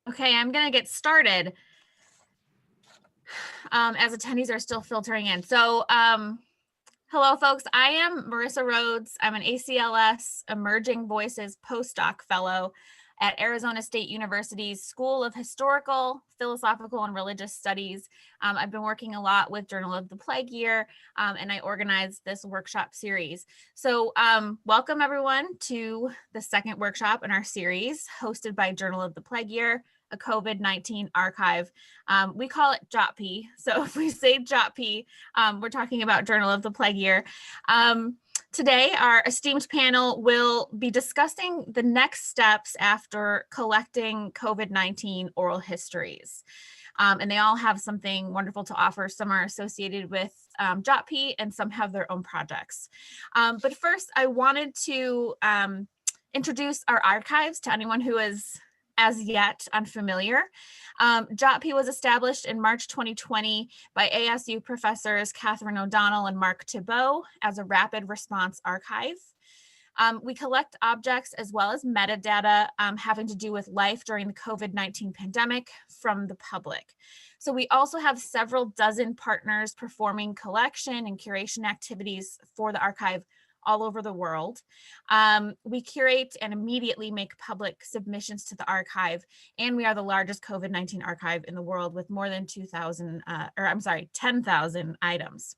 Okay, I'm going to get started as attendees are still filtering in. So, hello, folks. I am Marissa Rhodes. I'm an ACLS Emerging Voices postdoc fellow at Arizona State University's School of Historical, Philosophical, and Religious Studies. I've been working a lot with Journal of the Plague Year, and I organized this workshop series. So welcome everyone to the second workshop in our series hosted by Journal of the Plague Year, a COVID-19 archive. We call it JOTPY. So if we say JOTPY, we're talking about Journal of the Plague Year. Today, our esteemed panel will be discussing the next steps after collecting COVID-19 oral histories. And they all have something wonderful to offer. Some are associated with JOTPY and some have their own projects. But first, I wanted to introduce our archives to anyone who is as yet unfamiliar. JOTPY was established in March 2020 by ASU professors Catherine O'Donnell and Mark Thibault as a rapid response archive. We collect objects as well as metadata having to do with life during the COVID-19 pandemic from the public. So we also have several dozen partners performing collection and curation activities for the archive all over the world. We curate and immediately make public submissions to the archive, and we are the largest COVID-19 archive in the world with more than 10,000 items.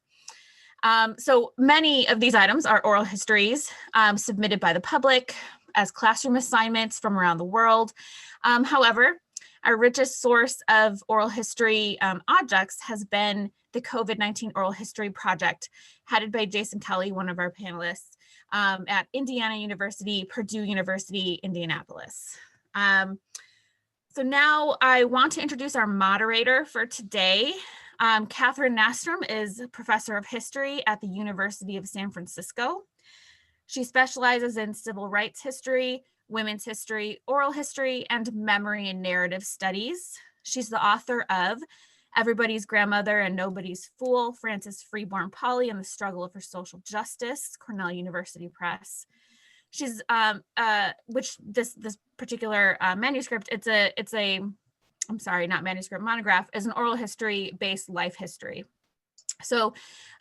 So many of these items are oral histories submitted by the public as classroom assignments from around the world. However, our richest source of oral history objects has been the COVID-19 Oral History Project, headed by Jason Kelly, one of our panelists, at Indiana University, Purdue University, Indianapolis. So now I want to introduce our moderator for today. Kathy Nasstrom is a professor of history at the University of San Francisco. She specializes in civil rights history, women's history, oral history, and memory and narrative studies. She's the author of Everybody's Grandmother and Nobody's Fool, Frances Freeborn Polly and the Struggle for Social Justice, Cornell University Press. She's, which this particular manuscript, monograph, is an oral history based life history. So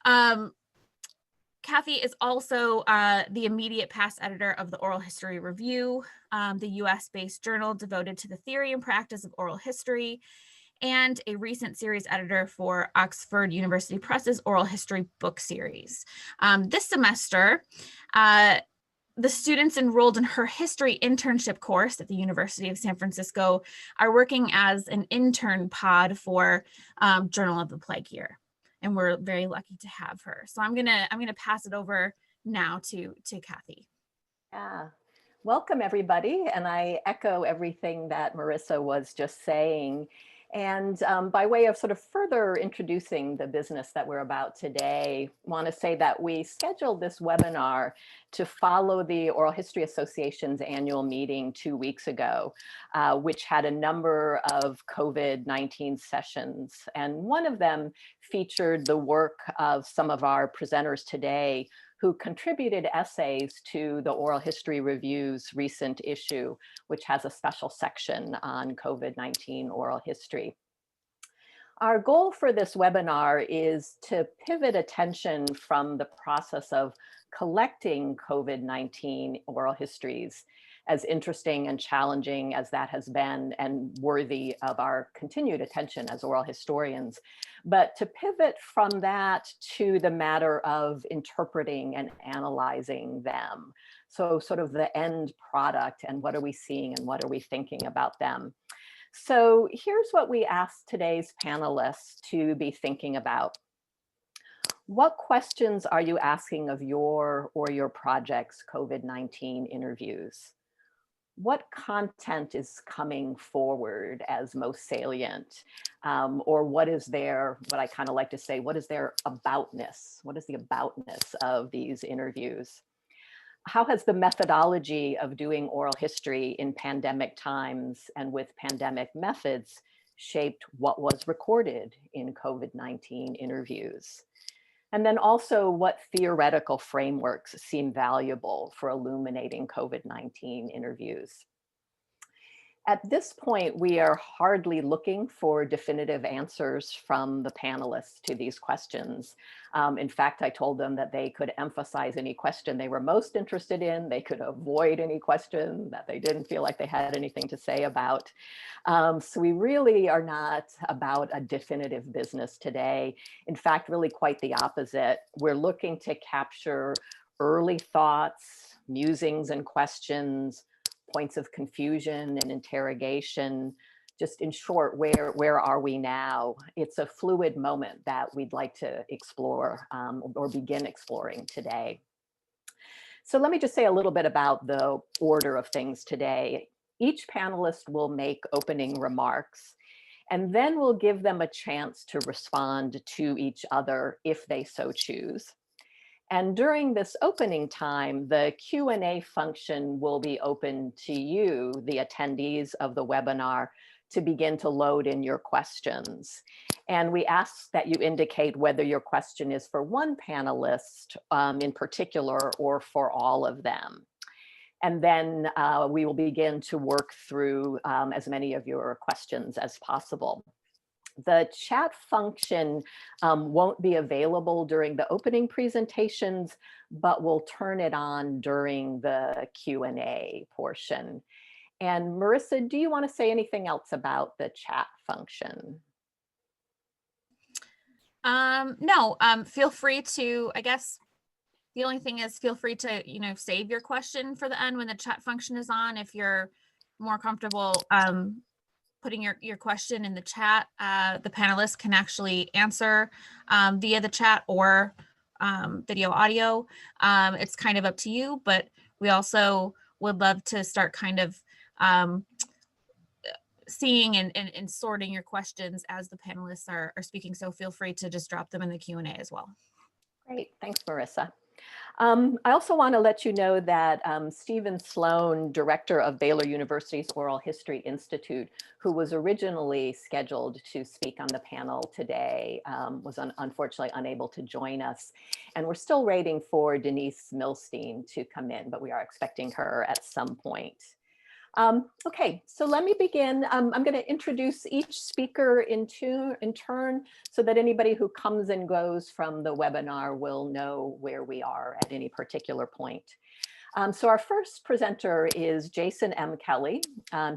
Kathy is also the immediate past editor of the Oral History Review, the US-based journal devoted to the theory and practice of oral history, and a recent series editor for Oxford University Press's Oral History book series. This semester, the students enrolled in her history internship course at the University of San Francisco are working as an intern pod for Journal of the Plague Year. And we're very lucky to have her. So I'm gonna pass it over now to Kathy. Yeah, welcome everybody. And I echo everything that Marissa was just saying. And by way of sort of further introducing the business that we're about today, I want to say that we scheduled this webinar to follow the Oral History Association's annual meeting 2 weeks ago, which had a number of COVID-19 sessions. And one of them featured the work of some of our presenters today who contributed essays to the Oral History Review's recent issue, which has a special section on COVID-19 oral history. Our goal for this webinar is to pivot attention from the process of collecting COVID-19 oral histories, as interesting and challenging as that has been and worthy of our continued attention as oral historians, but to pivot from that to the matter of interpreting and analyzing them. So sort of the end product and what are we seeing and what are we thinking about them. So here's what we asked today's panelists to be thinking about. What questions are you asking of your or your project's COVID-19 interviews? What content is coming forward as most salient? Or what is their, what I kind of like to say, what is their aboutness? What is the aboutness of these interviews? How has the methodology of doing oral history in pandemic times and with pandemic methods shaped what was recorded in COVID-19 interviews? And then also, what theoretical frameworks seem valuable for illuminating COVID-19 interviews? At this point, we are hardly looking for definitive answers from the panelists to these questions. In fact, I told them that they could emphasize any question they were most interested in. They could avoid any question that they didn't feel like they had anything to say about. So we really are not about a definitive business today. In fact, really quite the opposite. We're looking to capture early thoughts, musings and questions, points of confusion and interrogation. Just in short, where are we now? It's a fluid moment that we'd like to explore or begin exploring today. So let me just say a little bit about the order of things today. Each panelist will make opening remarks, and then we'll give them a chance to respond to each other if they so choose. And during this opening time, the Q&A function will be open to you, the attendees of the webinar, to begin to load in your questions. And we ask that you indicate whether your question is for one panelist in particular or for all of them. And then we will begin to work through as many of your questions as possible. The chat function won't be available during the opening presentations, but we'll turn it on during the Q&A portion. And Marissa, do you want to say anything else about the chat function? No, feel free to, I guess, the only thing is feel free to, save your question for the end when the chat function is on. If you're more comfortable putting your question in the chat, the panelists can actually answer via the chat or video audio. It's kind of up to you, but we also would love to start kind of seeing and sorting your questions as the panelists are speaking. So feel free to just drop them in the Q&A as well. Great, thanks, Marissa. I also want to let you know that Stephen Sloan, director of Baylor University's Oral History Institute, who was originally scheduled to speak on the panel today, was unfortunately unable to join us. And we're still waiting for Denise Milstein to come in, but we are expecting her at some point. Okay, so let me begin. I'm going to introduce each speaker in turn so that anybody who comes and goes from the webinar will know where we are at any particular point. So our first presenter is Jason M. Kelly.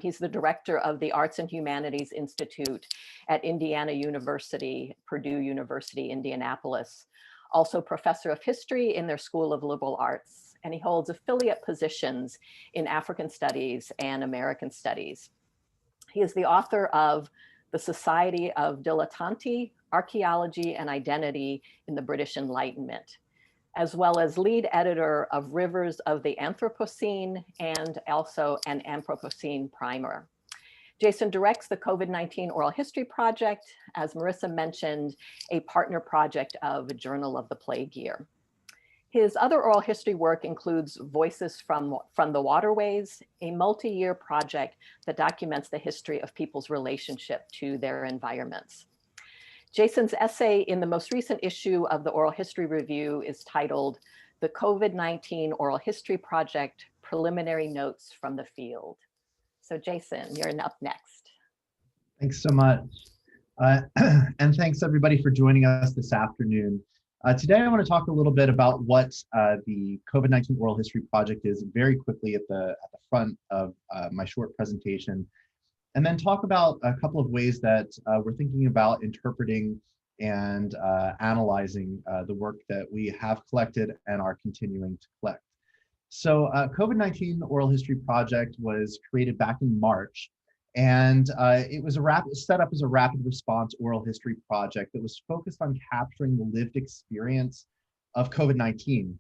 He's the director of the Arts and Humanities Institute at Indiana University, Purdue University, Indianapolis. Also professor of history in their School of Liberal Arts. And he holds affiliate positions in African Studies and American Studies. He is the author of The Society of Dilettanti, Archaeology and Identity in the British Enlightenment, as well as lead editor of Rivers of the Anthropocene and also an Anthropocene primer. Jason directs the COVID-19 Oral History Project, as Marissa mentioned, a partner project of Journal of the Plague Year. His other oral history work includes Voices from the Waterways, a multi-year project that documents the history of people's relationship to their environments. Jason's essay in the most recent issue of the Oral History Review is titled The COVID-19 Oral History Project, Preliminary Notes from the Field. So Jason, you're up next. Thanks so much. And thanks everybody for joining us this afternoon. Today, I want to talk a little bit about what the COVID-19 Oral History Project is very quickly at the front of my short presentation, and then talk about a couple of ways that we're thinking about interpreting and analyzing the work that we have collected and are continuing to collect. So COVID-19 Oral History Project was created back in March. And it was set up as a rapid response oral history project that was focused on capturing the lived experience of COVID-19.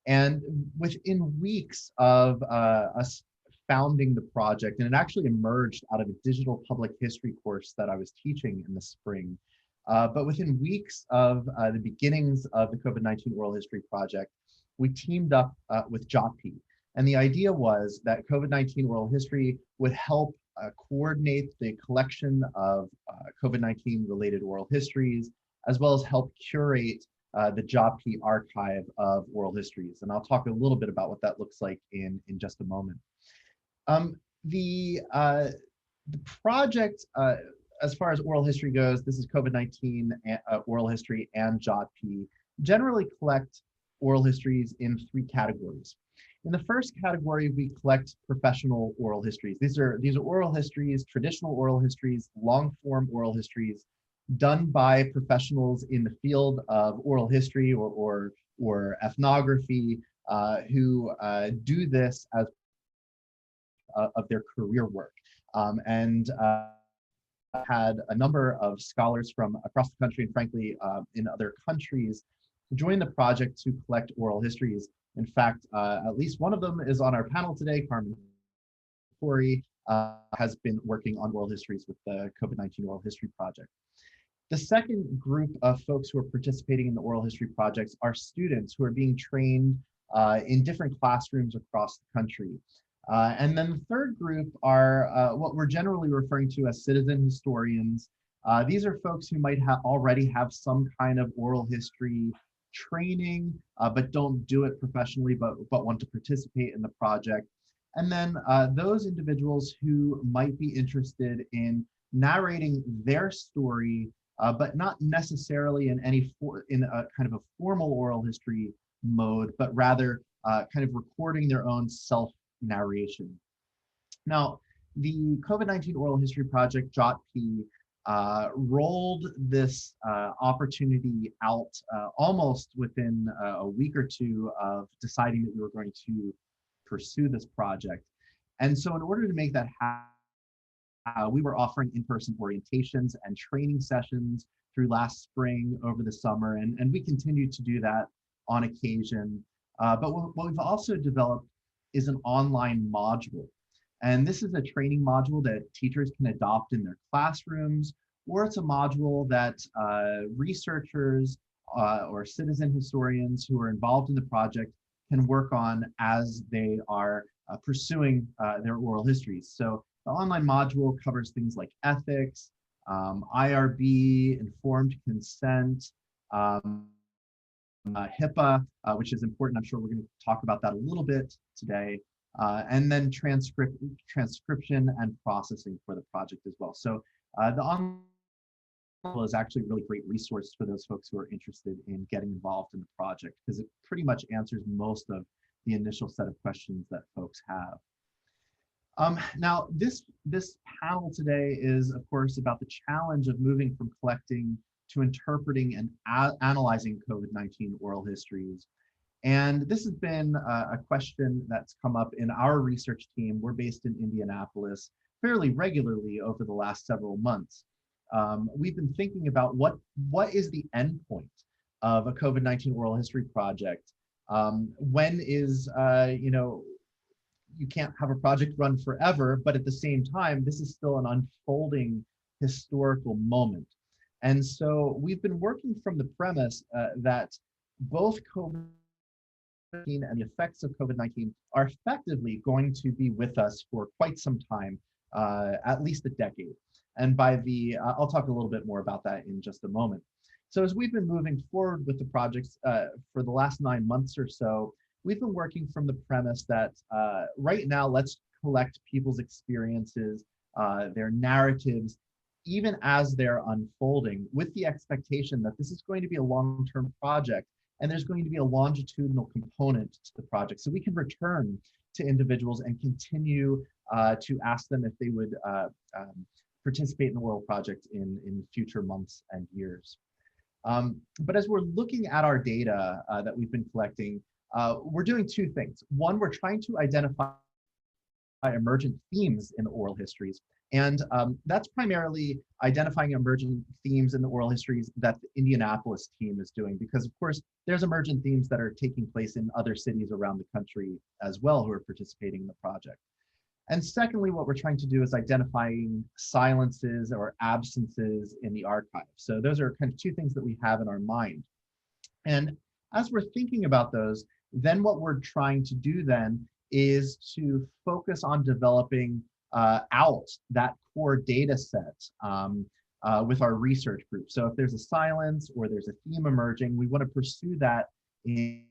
And within weeks of us founding the project, and it actually emerged out of a digital public history course that I was teaching in the spring. But within weeks of the beginnings of the COVID-19 Oral History Project, we teamed up with JOTPY. And the idea was that COVID-19 oral history would help coordinate the collection of COVID-19 related oral histories, as well as help curate the JOTPY archive of oral histories. And I'll talk a little bit about what that looks like in just a moment. The The project, as far as oral history goes, this is COVID-19 oral history and JOTPY, generally collect oral histories in 3 categories. In the first category, we collect professional oral histories. These are oral histories, traditional oral histories, long-form oral histories done by professionals in the field of oral history or ethnography who do this as of their career work. And had a number of scholars from across the country and frankly in other countries join the project to collect oral histories. In fact, at least one of them is on our panel today. Carmen Corey has been working on oral histories with the COVID-19 Oral History Project. The second group of folks who are participating in the oral history projects are students who are being trained in different classrooms across the country. And then the third group are what we're generally referring to as citizen historians. These are folks who might already have some kind of oral history training, but don't do it professionally, but want to participate in the project. And then those individuals who might be interested in narrating their story, but not necessarily in in a kind of a formal oral history mode, but rather kind of recording their own self-narration. Now, the COVID-19 Oral History Project, JOTPY, rolled this opportunity out almost within a week or two of deciding that we were going to pursue this project. And so in order to make that happen, we were offering in-person orientations and training sessions through last spring over the summer, and we continue to do that on occasion. But what we've also developed is an online module. And this is a training module that teachers can adopt in their classrooms, or it's a module that researchers or citizen historians who are involved in the project can work on as they are pursuing their oral histories. So the online module covers things like ethics, IRB, informed consent, HIPAA, which is important. I'm sure we're going to talk about that a little bit today. And then transcription and processing for the project as well. So the online module is actually a really great resource for those folks who are interested in getting involved in the project, because it pretty much answers most of the initial set of questions that folks have. Now, this panel today is, of course, about the challenge of moving from collecting to interpreting and analyzing COVID-19 oral histories. And this has been a question that's come up in our research team. We're based in Indianapolis fairly regularly over the last several months. We've been thinking about what is the endpoint of a COVID-19 oral history project? When is, you can't have a project run forever, but at the same time, this is still an unfolding historical moment. And so we've been working from the premise that both COVID-19 and the effects of COVID-19 are effectively going to be with us for quite some time, at least a decade. And by the, I'll talk a little bit more about that in just a moment. So as we've been moving forward with the projects for the last 9 months or so, we've been working from the premise that right now, let's collect people's experiences, their narratives, even as they're unfolding, with the expectation that this is going to be a long-term project and there's going to be a longitudinal component to the project. So we can return to individuals and continue to ask them if they would participate in the oral project in future months and years. But as we're looking at our data that we've been collecting, we're doing 2 things. One, we're trying to identify emergent themes in the oral histories. And that's primarily identifying emergent themes in the oral histories that the Indianapolis team is doing, because of course, there's emergent themes that are taking place in other cities around the country as well who are participating in the project. And secondly, what we're trying to do is identifying silences or absences in the archive. So those are kind of 2 things that we have in our mind. And as we're thinking about those, then what we're trying to do then is to focus on developing out that core data set with our research group. So if there's a silence or there's a theme emerging, we want to pursue that in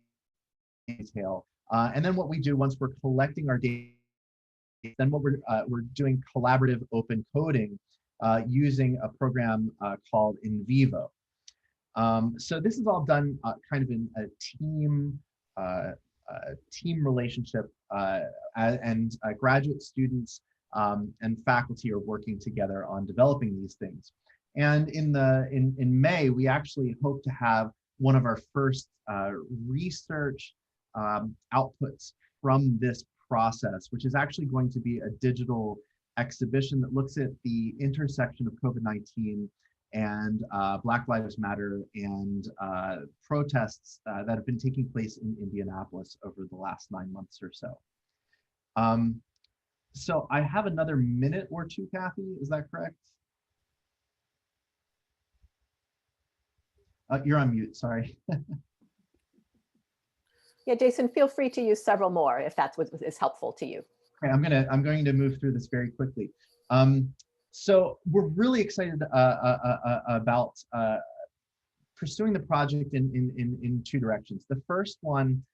detail. And then what we do once we're collecting our data then what we're doing collaborative open coding using a program called In Vivo. So this is all done kind of in a team relationship, and graduate students and faculty are working together on developing these things. And in May, we actually hope to have one of our first research outputs from this process, which is actually going to be a digital exhibition that looks at the intersection of COVID-19 and Black Lives Matter and protests that have been taking place in Indianapolis over the last 9 months or so. So I have another minute or two, Kathy, is that correct? You're on mute, sorry. Yeah, Jason, feel free to use several more if that's what is helpful to you. Okay, I'm going to move through this very quickly. So we're really excited about pursuing the project in two directions. The first one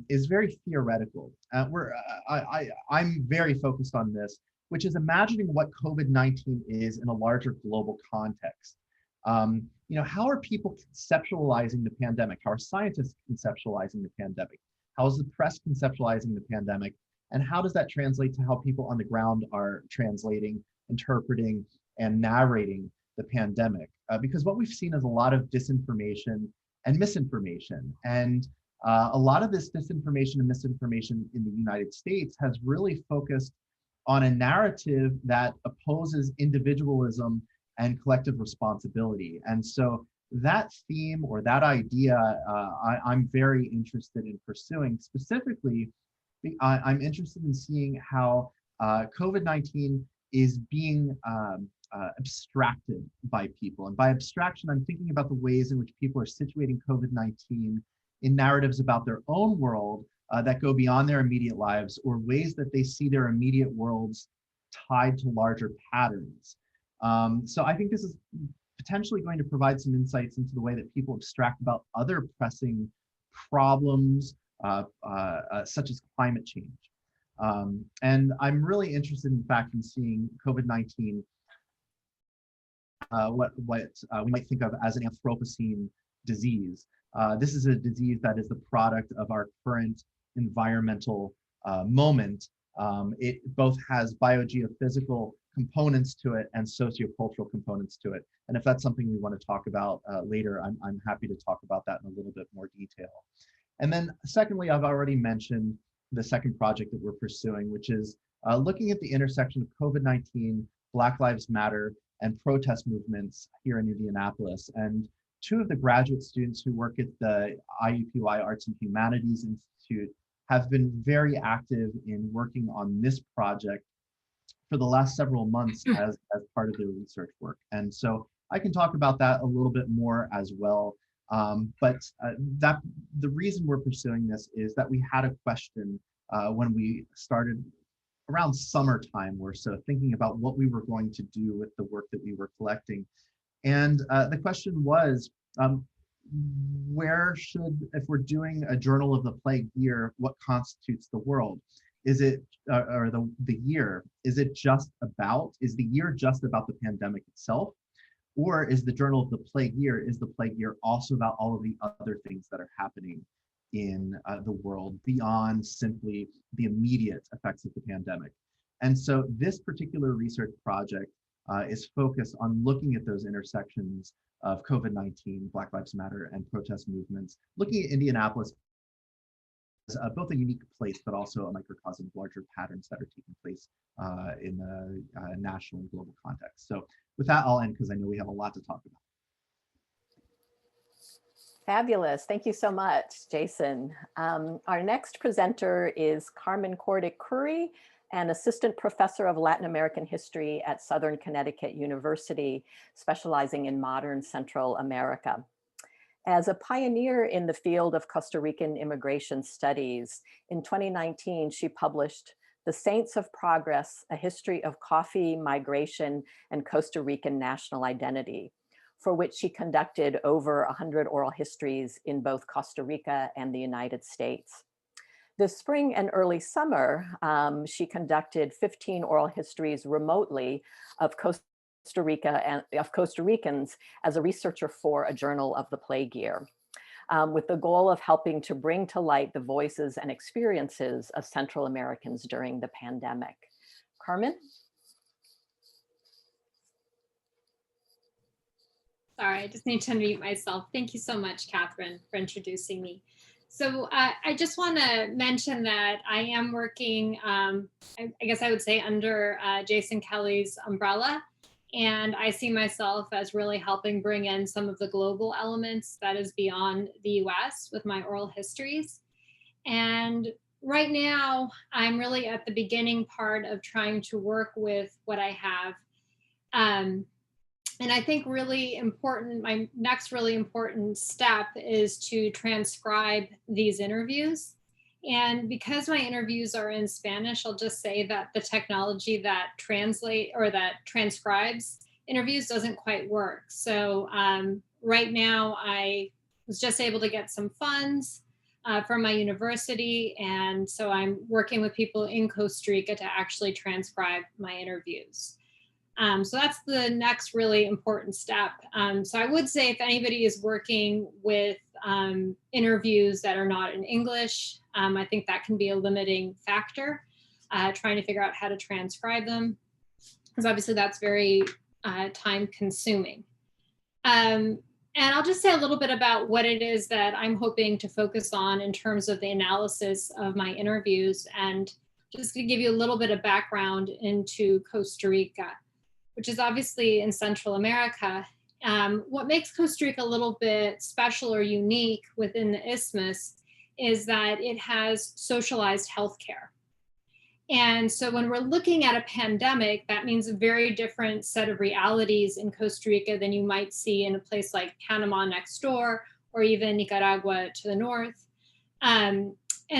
is very theoretical. I'm very focused on this, which is imagining what COVID-19 is in a larger global context. How are people conceptualizing the pandemic? How are scientists conceptualizing the pandemic? How is the press conceptualizing the pandemic? And how does that translate to how people on the ground are translating, interpreting, and narrating the pandemic? Because what we've seen is a lot of disinformation and misinformation. And a lot of this disinformation and misinformation in the United States has really focused on a narrative that opposes individualism and collective responsibility. And so that theme or that idea, I'm very interested in pursuing. Specifically, I'm interested in seeing how COVID-19 is being abstracted by people. And by abstraction, I'm thinking about the ways in which people are situating COVID-19 in narratives about their own world that go beyond their immediate lives, or ways that they see their immediate worlds tied to larger patterns. So I think this is potentially going to provide some insights into the way that people abstract about other pressing problems, such as climate change. And I'm really interested, in fact, in seeing COVID-19, what we might think of as an Anthropocene disease. This is a disease that is the product of our current environmental moment. It both has biogeophysical components to it and sociocultural components to it. And if that's something we want to talk about later, I'm happy to talk about that in a little bit more detail. And then secondly, I've already mentioned the second project that we're pursuing, which is looking at the intersection of COVID-19, Black Lives Matter, and protest movements here in Indianapolis. And two of the graduate students who work at the IUPUI Arts and Humanities Institute have been very active in working on this project for the last several months as part of their research work. And so I can talk about that a little bit more as well. But the reason we're pursuing this is that we had a question when we started around summertime or so, thinking about what we were going to do with the work that we were collecting. And the question was, if we're doing a journal of the plague year, what constitutes the world? Is it, or the year, is the year just about the pandemic itself? Or is the journal of the plague year, is the plague year also about all of the other things that are happening in the world beyond simply the immediate effects of the pandemic? And so this particular research project is focused on looking at those intersections of COVID-19, Black Lives Matter, and protest movements, looking at Indianapolis as both a unique place, but also a microcosm of larger patterns that are taking place in the national and global context. So with that, I'll end because I know we have a lot to talk about. Fabulous. Thank you so much, Jason. Our next presenter is Carmen Cordic-Curry, an assistant professor of Latin American history at Southern Connecticut University, specializing in modern Central America. As a pioneer in the field of Costa Rican immigration studies, in 2019, she published The Saints of Progress, A History of Coffee, Migration, and Costa Rican National Identity, for which she conducted over 100 oral histories in both Costa Rica and the United States. This spring and early summer, she conducted 15 oral histories remotely of Costa Rica and of Costa Ricans as a researcher for a journal of the plague year, with the goal of helping to bring to light the voices and experiences of Central Americans during the pandemic. Carmen? Sorry, I just need to unmute myself. Thank you so much, Catherine, for introducing me. So I just want to mention that I am working, I guess I would say, under Jason Kelly's umbrella. And I see myself as really helping bring in some of the global elements that is beyond the US with my oral histories. And right now, I'm really at the beginning part of trying to work with what I have. And I think really important, my next really important step is to transcribe these interviews. And because my interviews are in Spanish, I'll just say that the technology that transcribes interviews doesn't quite work. So right now I was just able to get some funds from my university. And so I'm working with people in Costa Rica to actually transcribe my interviews. So that's the next really important step. So I would say if anybody is working with interviews that are not in English, I think that can be a limiting factor, trying to figure out how to transcribe them, because obviously that's very time consuming. And I'll just say a little bit about what it is that I'm hoping to focus on in terms of the analysis of my interviews, and just to give you a little bit of background into Costa Rica, which is obviously in Central America. What makes Costa Rica a little bit special or unique within the Isthmus is that it has socialized healthcare. And so when we're looking at a pandemic, that means a very different set of realities in Costa Rica than you might see in a place like Panama next door, or even Nicaragua to the north. And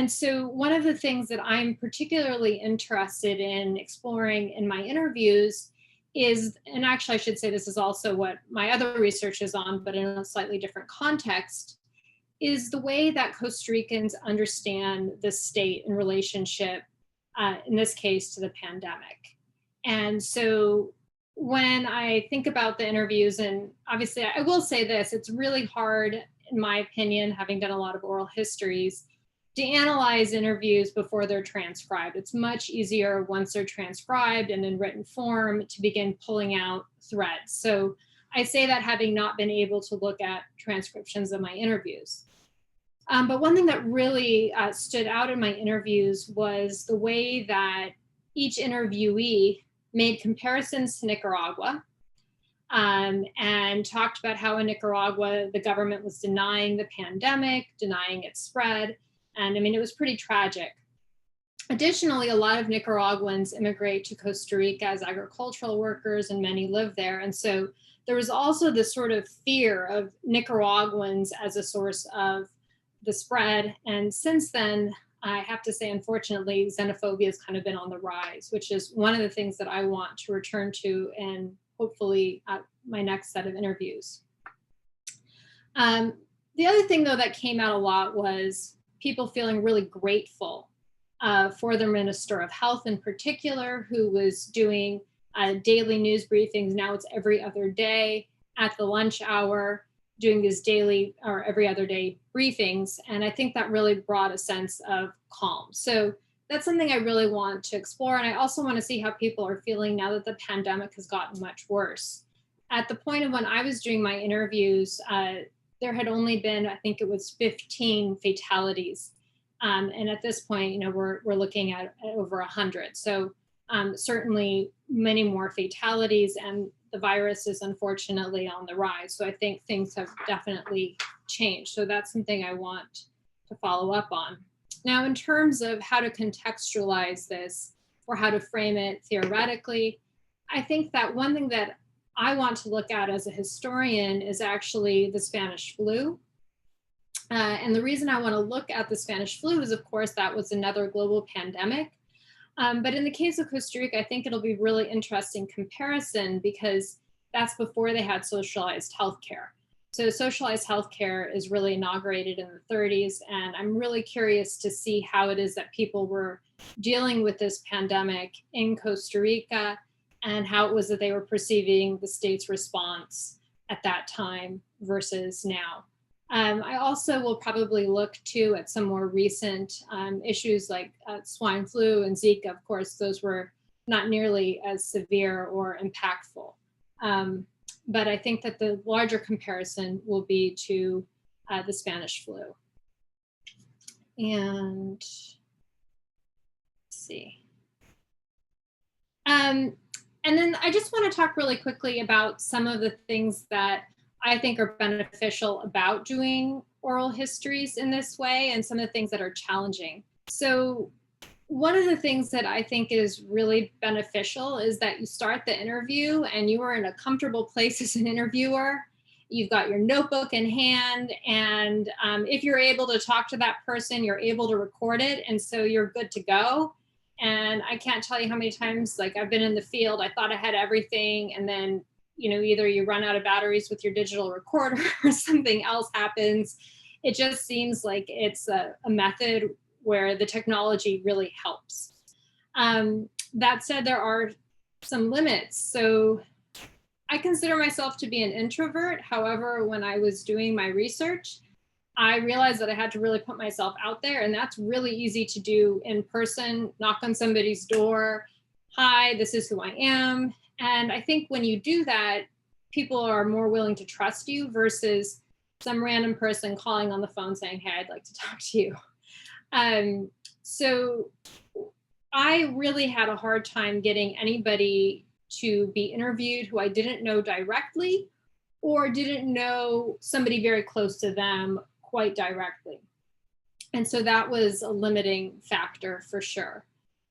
so one of the things that I'm particularly interested in exploring in my interviews is, and actually I should say this is also what my other research is on, but in a slightly different context, is the way that Costa Ricans understand the state in relationship, in this case, to the pandemic. And so when I think about the interviews, and obviously I will say this, it's really hard, in my opinion, having done a lot of oral histories, to analyze interviews before they're transcribed. It's much easier once they're transcribed and in written form to begin pulling out threads. So I say that having not been able to look at transcriptions of my interviews. But one thing that really stood out in my interviews was the way that each interviewee made comparisons to Nicaragua, and talked about how in Nicaragua, the government was denying the pandemic, denying its spread. And I mean, it was pretty tragic. Additionally, a lot of Nicaraguans immigrate to Costa Rica as agricultural workers, and many live there. And so there was also this sort of fear of Nicaraguans as a source of the spread. And since then, I have to say, unfortunately, xenophobia has kind of been on the rise, which is one of the things that I want to return to in hopefully my next set of interviews. The other thing, though, that came out a lot was people feeling really grateful for their Minister of Health in particular, who was doing daily news briefings. Now it's every other day at the lunch hour, doing these daily or every other day briefings. And I think that really brought a sense of calm. So that's something I really want to explore. And I also want to see how people are feeling now that the pandemic has gotten much worse. At the point of when I was doing my interviews, there had only been, I think it was 15 fatalities. And at this point, you know, we're looking at over 100. So certainly many more fatalities, and the virus is unfortunately on the rise. So I think things have definitely changed. So that's something I want to follow up on. Now, in terms of how to contextualize this or how to frame it theoretically, I think that one thing that I want to look at as a historian is actually the Spanish flu. And the reason I want to look at the Spanish flu is, of course, that was another global pandemic. But in the case of Costa Rica, I think it'll be really interesting comparison because that's before they had socialized healthcare. So socialized healthcare is really inaugurated in the 30s, and I'm really curious to see how it is that people were dealing with this pandemic in Costa Rica and how it was that they were perceiving the state's response at that time versus now. I also will probably look too at some more recent issues like swine flu and Zika. Of course, those were not nearly as severe or impactful. But I think that the larger comparison will be to the Spanish flu. And let's see. And then I just want to talk really quickly about some of the things that I think are beneficial about doing oral histories in this way and some of the things that are challenging. So one of the things that I think is really beneficial is that you start the interview and you are in a comfortable place as an interviewer. You've got your notebook in hand, and if you're able to talk to that person, you're able to record it, and so you're good to go. And I can't tell you how many times, like, I've been in the field, I thought I had everything, and then, you know, either you run out of batteries with your digital recorder or something else happens. It just seems like it's a method where the technology really helps. That said, there are some limits. So I consider myself to be an introvert. However, when I was doing my research, I realized that I had to really put myself out there, and that's really easy to do in person, knock on somebody's door. Hi, this is who I am. And I think when you do that, people are more willing to trust you versus some random person calling on the phone saying, hey, I'd like to talk to you. So I really had a hard time getting anybody to be interviewed who I didn't know directly or didn't know somebody very close to them quite directly. And so that was a limiting factor for sure.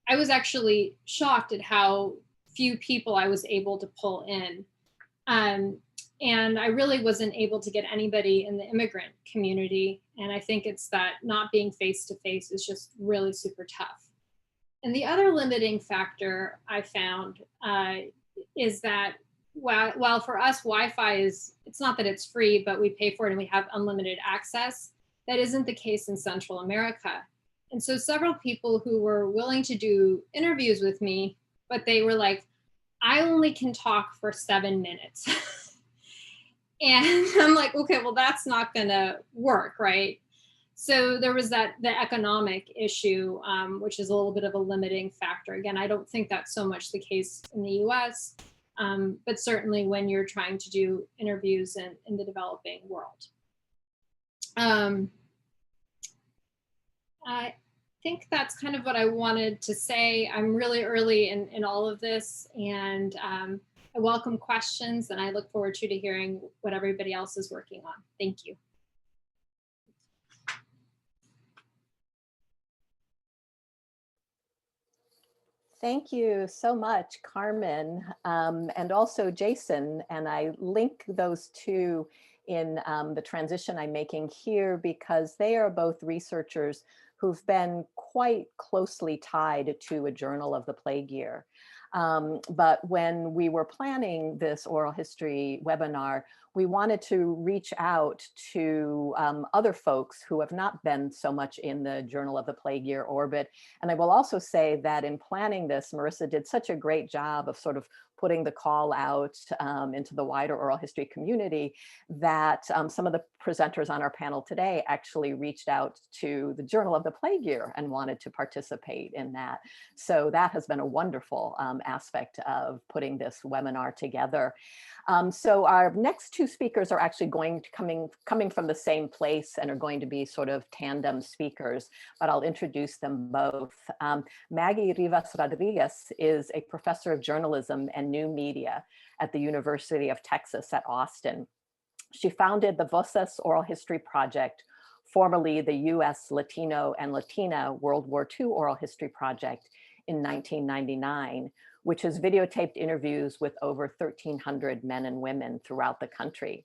I was actually shocked at how few people I was able to pull in. And I really wasn't able to get anybody in the immigrant community. And I think it's that not being face-to-face is just really super tough. And the other limiting factor I found is that while for us, Wi-Fi it's not that it's free, but we pay for it and we have unlimited access. That isn't the case in Central America. And so several people who were willing to do interviews with me, but they were like, I only can talk for 7 minutes. And I'm like, okay, well, that's not gonna work, right? So there was the economic issue, which is a little bit of a limiting factor. Again, I don't think that's so much the case in the US, but certainly when you're trying to do interviews in the developing world. I think that's kind of what I wanted to say. I'm really early in all of this, and I welcome questions, and I look forward to hearing what everybody else is working on. Thank you. Thank you so much, Carmen, and also Jason. And I link those two in the transition I'm making here because they are both researchers who've been quite closely tied to a journal of the plague year. But when we were planning this oral history webinar, we wanted to reach out to other folks who have not been so much in the Journal of the Plague Year orbit. And I will also say that in planning this, Marissa did such a great job of sort of putting the call out into the wider oral history community that some of the presenters on our panel today actually reached out to the Journal of the Plague Year and wanted to participate in that. So that has been a wonderful aspect of putting this webinar together. So our next two speakers are actually coming from the same place and are going to be sort of tandem speakers, but I'll introduce them both. Maggie Rivas Rodriguez is a professor of journalism and new media at the University of Texas at Austin. She founded the Voces Oral History Project, formerly the US Latino and Latina World War II Oral History Project, in 1999, which has videotaped interviews with over 1,300 men and women throughout the country.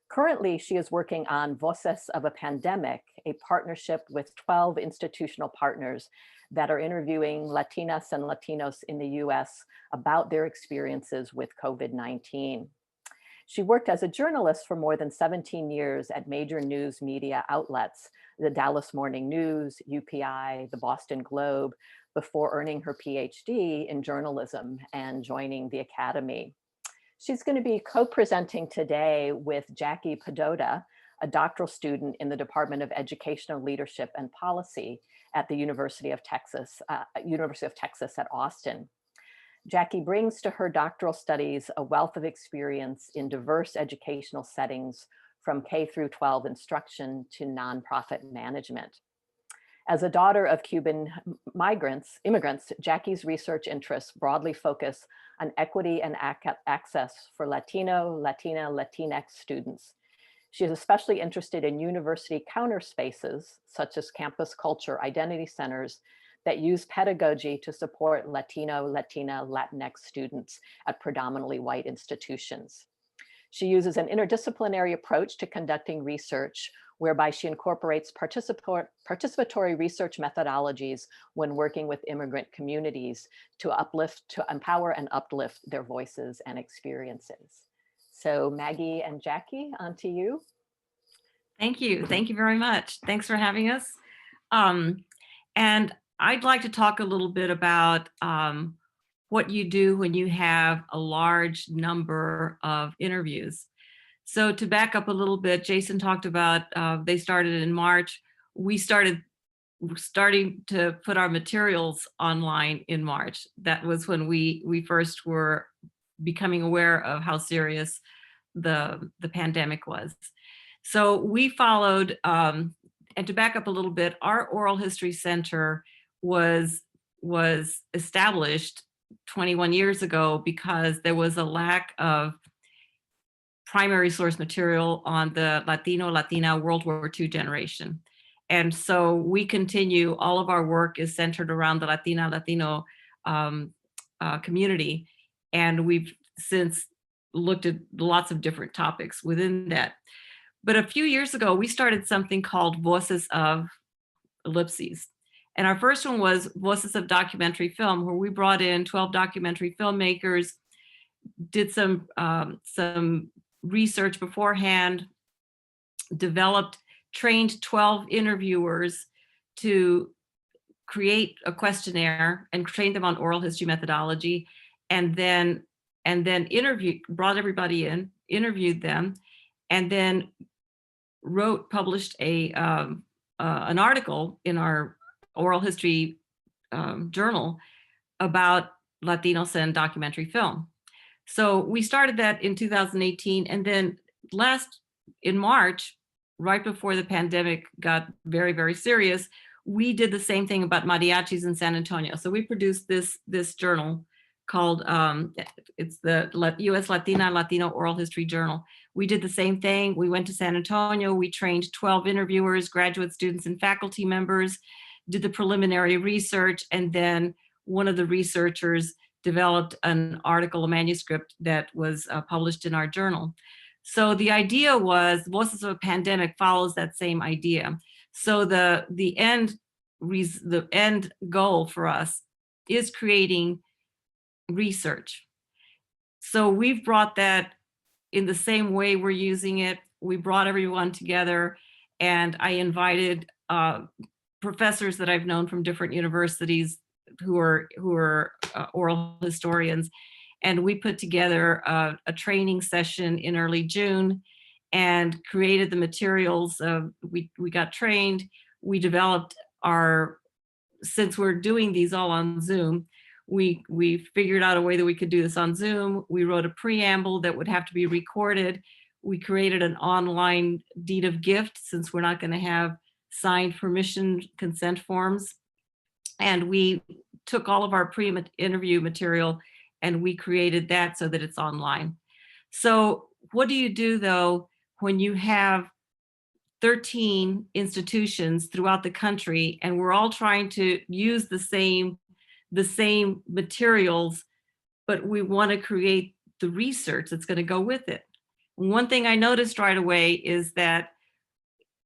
Currently, she is working on Voces of a Pandemic, a partnership with 12 institutional partners that are interviewing Latinas and Latinos in the US about their experiences with COVID-19. She worked as a journalist for more than 17 years at major news media outlets, the Dallas Morning News, UPI, the Boston Globe, before earning her PhD in journalism and joining the Academy. She's going to be co-presenting today with Jackie Padota, a doctoral student in the Department of Educational Leadership and Policy at the University of Texas at Austin. Jackie brings to her doctoral studies a wealth of experience in diverse educational settings, from K through 12 instruction to nonprofit management. As a daughter of Cuban immigrants, Jackie's research interests broadly focus on equity and access for Latino, Latina, Latinx students. She is especially interested in university counter spaces, such as campus culture identity centers, that use pedagogy to support Latino, Latina, Latinx students at predominantly white institutions. She uses an interdisciplinary approach to conducting research, whereby she incorporates participatory research methodologies when working with immigrant communities to empower and uplift their voices and experiences. So Maggie and Jackie, on to you. Thank you. Thank you very much. Thanks for having us. And I'd like to talk a little bit about what you do when you have a large number of interviews. So to back up a little bit, Jason talked about they started in March. We starting to put our materials online in March. That was when we first were becoming aware of how serious the pandemic was. So we followed, and to back up a little bit, our Oral History Center was established 21 years ago because there was a lack of primary source material on the Latino, Latina World War II generation. And so we continue, all of our work is centered around the Latina, Latino community. And we've since looked at lots of different topics within that. But a few years ago, we started something called Voices of Ellipses. And our first one was Voices of Documentary Film, where we brought in 12 documentary filmmakers, did some research beforehand, trained 12 interviewers to create a questionnaire and trained them on oral history methodology, and then brought everybody in, interviewed them, and then published an article in our oral history journal about Latinos and documentary film. So we started that in 2018, and then in March, right before the pandemic got very, very serious, we did the same thing about mariachis in San Antonio. So we produced this journal called, it's the US Latina Latino Oral History Journal. We did the same thing. We went to San Antonio, we trained 12 interviewers, graduate students and faculty members, did the preliminary research, and then one of the researchers developed an article, a manuscript that was published in our journal. So the idea was, Voices of a Pandemic follows that same idea. So the end goal for us is creating research. So we've brought that in the same way we're using it. We brought everyone together, and I invited professors that I've known from different universities who are oral historians, and we put together a training session in early June and created the materials. We got trained. We developed since we're doing these all on Zoom, we figured out a way that we could do this on Zoom. We wrote a preamble that would have to be recorded. We created an online deed of gift, since we're not going to have signed permission consent forms. And we took all of our pre-interview material and we created that so that it's online. So what do you do though when you have 13 institutions throughout the country and we're all trying to use the same materials, but we want to create the research that's going to go with it? One thing I noticed right away is that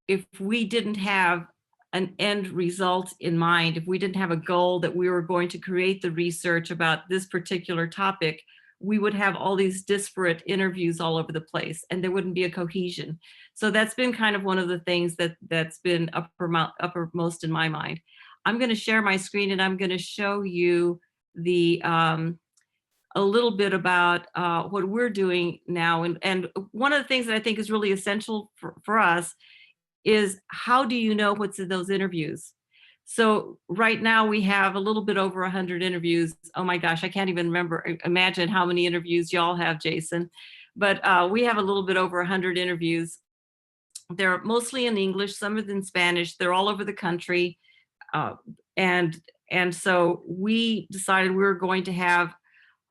if we didn't have an end result in mind, if we didn't have a goal that we were going to create the research about this particular topic, we would have all these disparate interviews all over the place and there wouldn't be a cohesion. So that's been kind of one of the things that's been uppermost in my mind. I'm going to share my screen and I'm going to show you the a little bit about what we're doing now. And one of the things that I think is really essential for us is, how do you know what's in those interviews? So right now we have a little bit over 100 interviews. Oh my gosh, I can't even imagine how many interviews y'all have, Jason. But we have a little bit over 100 interviews. They're mostly in English, some are in Spanish. They're all over the country. And so we decided we were going to have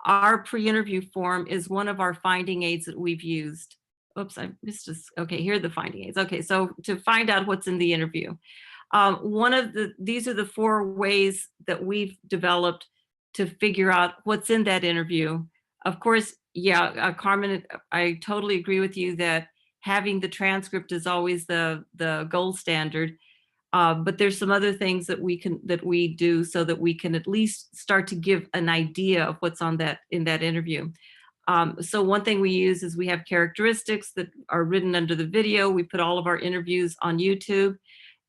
our pre-interview form is one of our finding aids that we've used. Oops, I missed this. Okay, here are the finding aids. Okay, so to find out what's in the interview. These are the 4 ways that we've developed to figure out what's in that interview. Of course, yeah, Carmen, I totally agree with you that having the transcript is always the gold standard. But there's some other things that we do so that we can at least start to give an idea of what's in that interview. So one thing we use is we have characteristics that are written under the video. We put all of our interviews on YouTube,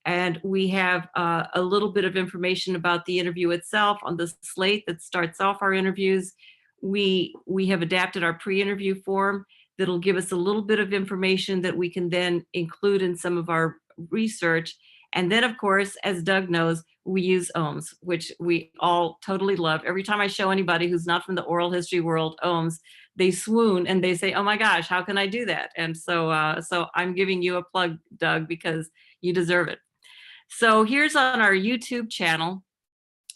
and we have a little bit of information about the interview itself on the slate that starts off our interviews. We have adapted our pre-interview form that'll give us a little bit of information that we can then include in some of our research. And then, of course, as Doug knows, we use OHMs, which we all totally love. Every time I show anybody who's not from the oral history world OHMs, they swoon and they say, oh my gosh, how can I do that? And so, so I'm giving you a plug, Doug, because you deserve it. So here's on our YouTube channel.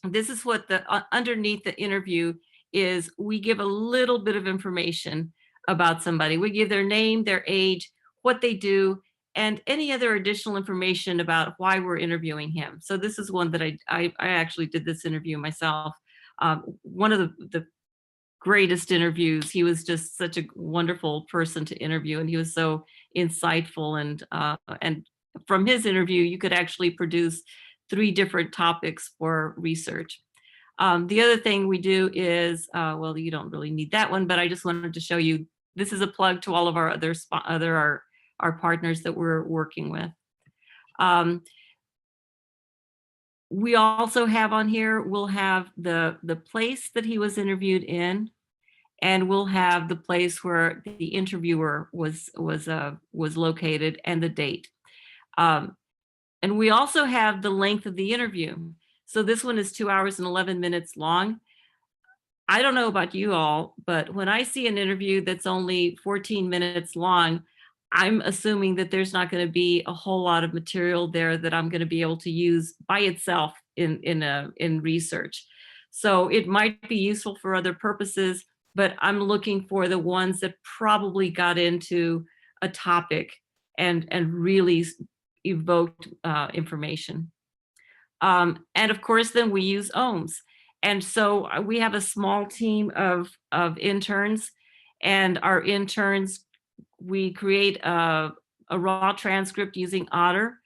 This is what underneath the interview is. We give a little bit of information about somebody. We give their name, their age, what they do, and any other additional information about why we're interviewing him. So this is one that I actually did this interview myself. One of the greatest interviews. He was just such a wonderful person to interview, and he was so insightful. And from his interview, you could actually produce 3 different topics for research. The other thing we do is, well, you don't really need that one, but I just wanted to show you, this is a plug to all of our our partners that we're working with. We also have on here, we'll have the place that he was interviewed in, and we'll have the place where the interviewer was located and the date. And we also have the length of the interview. So this one is 2 hours and 11 minutes long. I don't know about you all, but when I see an interview that's only 14 minutes long, I'm assuming that there's not going to be a whole lot of material there that I'm going to be able to use by itself in research. So it might be useful for other purposes, but I'm looking for the ones that probably got into a topic and really evoked information. And of course, then we use OHMs. And so we have a small team of interns, and our interns, we create a raw transcript using Otter.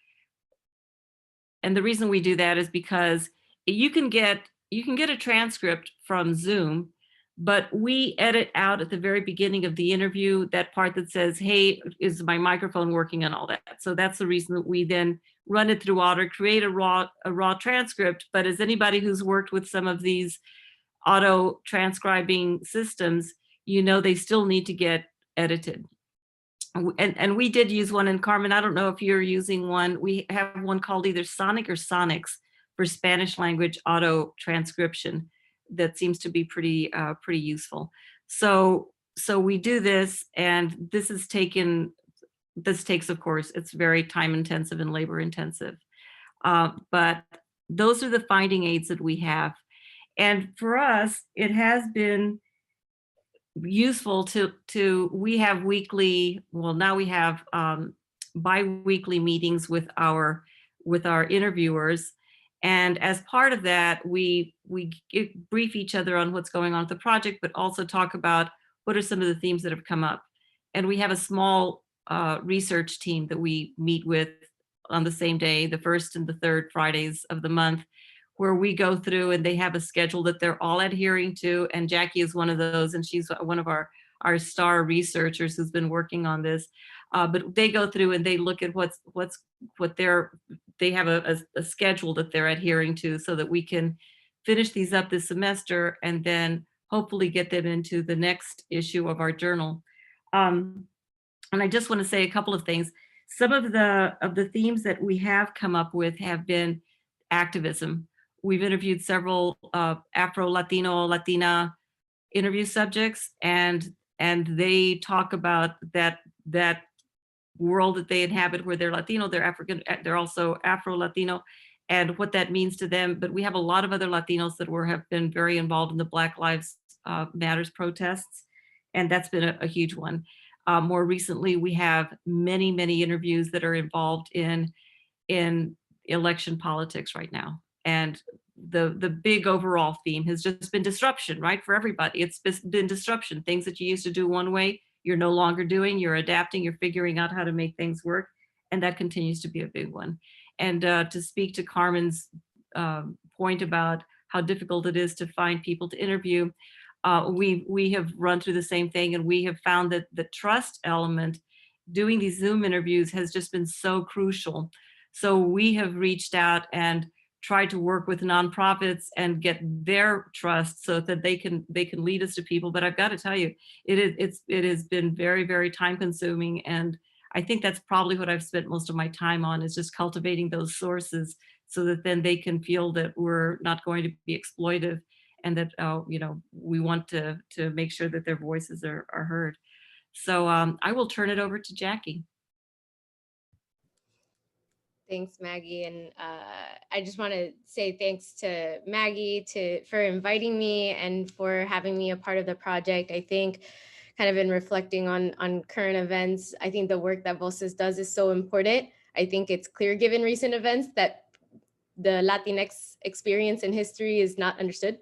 And the reason we do that is because you can get a transcript from Zoom, but we edit out at the very beginning of the interview that part that says, hey, is my microphone working, and all that. So that's the reason that we then run it through Otter, create a raw transcript. But as anybody who's worked with some of these auto transcribing systems, you know they still need to get edited. And we did use one, and Carmen, I don't know if you're using one. We have one called either Sonic or Sonics for Spanish language auto transcription that seems to be pretty useful. So we do this, and this takes, of course, it's very time intensive and labor intensive. But those are the finding aids that we have. And for us, it has been useful to we have weekly, well, now we have bi-weekly meetings with our interviewers, and as part of that we brief each other on what's going on with the project, but also talk about what are some of the themes that have come up. And we have a small research team that we meet with on the same day, the first and the third Fridays of the month, where we go through and they have a schedule that they're all adhering to. And Jackie is one of those, and she's one of our star researchers who's been working on this. But they go through and they look at they have a schedule that they're adhering to, so that we can finish these up this semester and then hopefully get them into the next issue of our journal. And I just want to say a couple of things. Some of the themes that we have come up with have been activism. We've interviewed several Afro-Latino, Latina interview subjects, and they talk about that world that they inhabit, where they're Latino, they're African, they're also Afro-Latino, and what that means to them. But we have a lot of other Latinos that have been very involved in the Black Lives Matters protests, and that's been a huge one. More recently, we have many interviews that are involved in election politics right now. And the big overall theme has just been disruption, right? For everybody, it's been disruption. Things that you used to do one way, you're no longer doing, you're adapting, you're figuring out how to make things work. And that continues to be a big one. And to speak to Carmen's point about how difficult it is to find people to interview, we have run through the same thing, and we have found that the trust element, doing these Zoom interviews, has just been so crucial. So we have reached out and tried to work with nonprofits and get their trust so that they can lead us to people. But I've got to tell you, it has been very time consuming, and I think that's probably what I've spent most of my time on, is just cultivating those sources so that then they can feel that we're not going to be exploitive, and that we want to make sure that their voices are heard. So I will turn it over to Jackie. Thanks, Maggie. And I just want to say thanks to Maggie for inviting me and for having me a part of the project. I think, kind of in reflecting on current events, I think the work that Voces does is so important. I think it's clear, given recent events, that the Latinx experience in history is not understood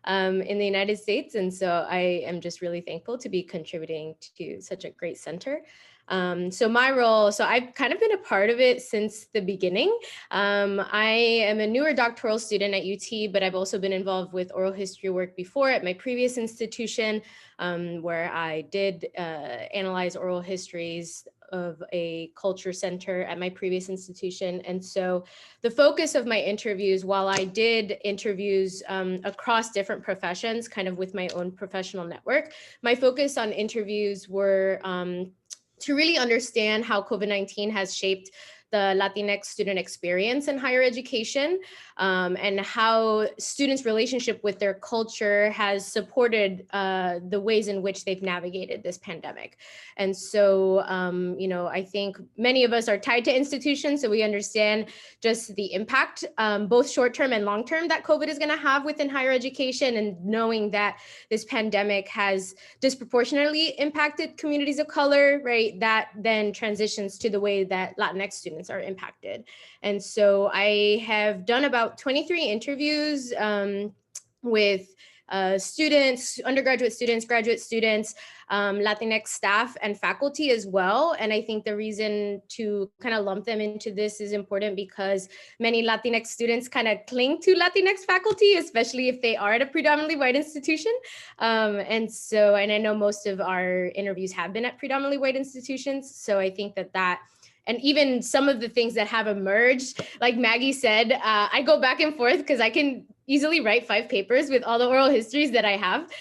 in the United States. And so I am just really thankful to be contributing to such a great center. So my role, so I've kind of been a part of it since the beginning. I am a newer doctoral student at UT, but I've also been involved with oral history work before at my previous institution, where I did analyze oral histories of a culture center at my previous institution. And so the focus of my interviews, while I did interviews across different professions, kind of with my own professional network, my focus on interviews were to really understand how COVID-19 has shaped the Latinx student experience in higher education, and how students' relationship with their culture has supported the ways in which they've navigated this pandemic. And so, I think many of us are tied to institutions, so we understand just the impact, both short-term and long-term, that COVID is going to have within higher education, and knowing that this pandemic has disproportionately impacted communities of color, right? That then transitions to the way that Latinx students are impacted. And so I have done about 23 interviews with students, undergraduate students, graduate students, Latinx staff and faculty as well. And I think the reason to kind of lump them into this is important because many Latinx students kind of cling to Latinx faculty, especially if they are at a predominantly white institution. And I know most of our interviews have been at predominantly white institutions. So I think that and even some of the things that have emerged, like Maggie said, I go back and forth because I can easily write 5 papers with all the oral histories that I have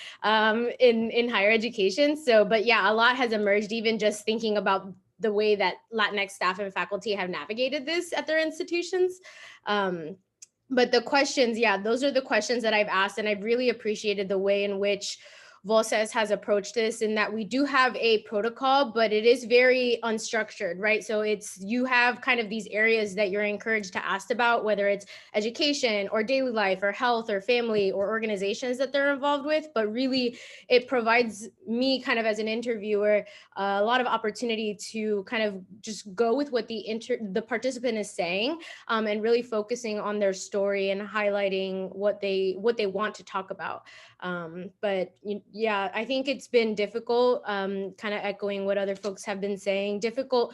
in higher education. So, but yeah, a lot has emerged, even just thinking about the way that Latinx staff and faculty have navigated this at their institutions. But the questions, yeah, those are the questions that I've asked, and I've really appreciated the way in which Voces has approached this, in that we do have a protocol, but it is very unstructured, right? So you have kind of these areas that you're encouraged to ask about, whether it's education or daily life or health or family or organizations that they're involved with. But really, it provides me kind of as an interviewer a lot of opportunity to kind of just go with what the participant is saying, and really focusing on their story and highlighting what they want to talk about. But yeah, I think it's been difficult, kind of echoing what other folks have been saying, difficult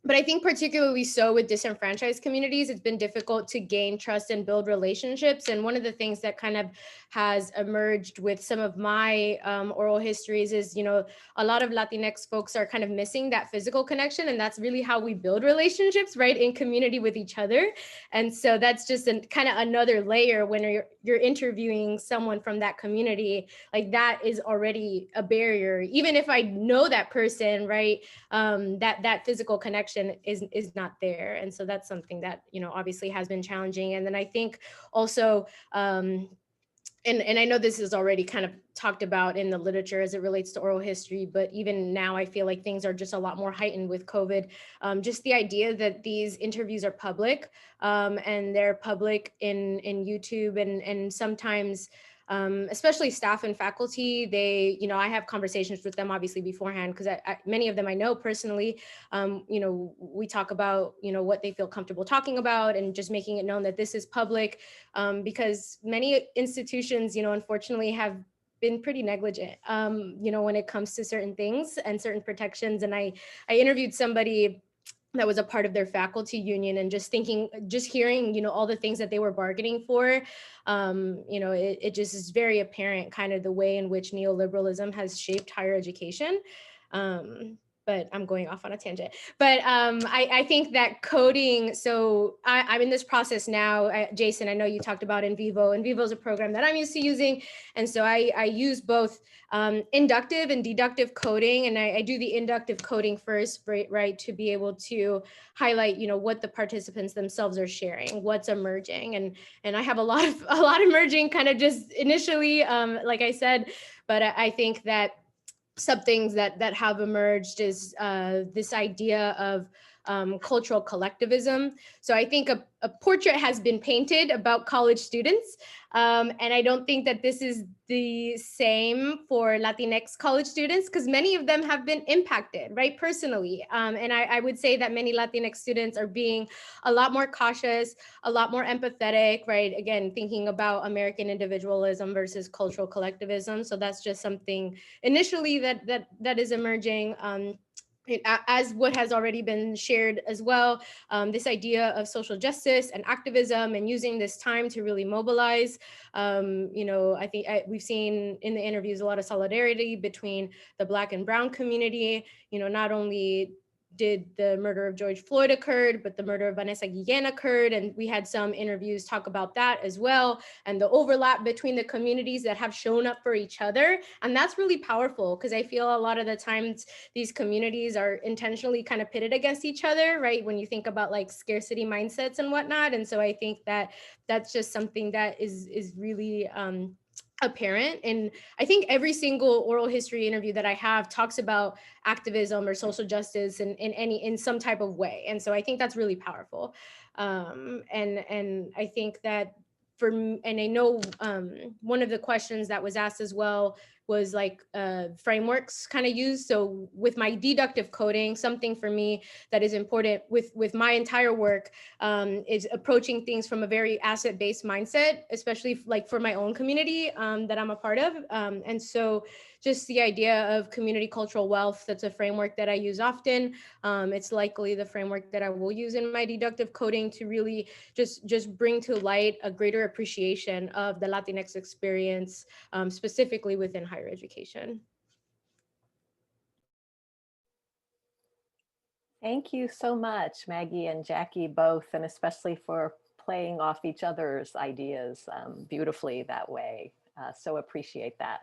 But I think particularly so with disenfranchised communities, it's been difficult to gain trust and build relationships. And one of the things that kind of has emerged with some of my oral histories is, a lot of Latinx folks are kind of missing that physical connection. And that's really how we build relationships, right, in community with each other. And so that's just kind of another layer when you're interviewing someone from that community, like that is already a barrier. Even if I know that person, right, that physical connection is not there. And so that's something that, obviously has been challenging. And then I think also, and I know this is already kind of talked about in the literature as it relates to oral history, but even now I feel like things are just a lot more heightened with COVID. Just the idea that these interviews are public, and they're public in YouTube, and sometimes, especially staff and faculty, they, I have conversations with them obviously beforehand, because many of them I know personally. We talk about, what they feel comfortable talking about, and just making it known that this is public, because many institutions, unfortunately have been pretty negligent, when it comes to certain things and certain protections. And I interviewed somebody that was a part of their faculty union, and just hearing, all the things that they were bargaining for, it just is very apparent kind of the way in which neoliberalism has shaped higher education. But I'm going off on a tangent. But I think that coding, so I'm in this process now. Jason, I know you talked about In Vivo. In Vivo is a program that I'm used to using. And so I use both inductive and deductive coding. And I do the inductive coding first, right, to be able to highlight, what the participants themselves are sharing, what's emerging. And I have a lot emerging kind of just initially, like I said, but I think that some things that have emerged is this idea of cultural collectivism. So I think a portrait has been painted about college students, and I don't think that this is the same for Latinx college students, because many of them have been impacted, right, personally. And I would say that many Latinx students are being a lot more cautious, a lot more empathetic, right? Again, thinking about American individualism versus cultural collectivism. So that's just something initially that is emerging. As what has already been shared as well, this idea of social justice and activism, and using this time to really mobilize. I think we've seen in the interviews a lot of solidarity between the Black and Brown community. Not only did the murder of George Floyd occurred, but the murder of Vanessa Guillen occurred. And we had some interviews talk about that as well, and the overlap between the communities that have shown up for each other. And that's really powerful, because I feel a lot of the times these communities are intentionally kind of pitted against each other, right? When you think about like scarcity mindsets and whatnot. And so I think that that's just something that is really apparent. And I think every single oral history interview that I have talks about activism or social justice in some type of way. And so I think that's really powerful. And I think that and I know one of the questions that was asked as well was like frameworks kind of used. So with my deductive coding, something for me that is important with my entire work is approaching things from a very asset-based mindset, especially like for my own community that I'm a part of. And so just the idea of community cultural wealth, that's a framework that I use often. It's likely the framework that I will use in my deductive coding to really just bring to light a greater appreciation of the Latinx experience, specifically within higher education. Thank you so much, Maggie and Jackie both, and especially for playing off each other's ideas beautifully that way. So appreciate that.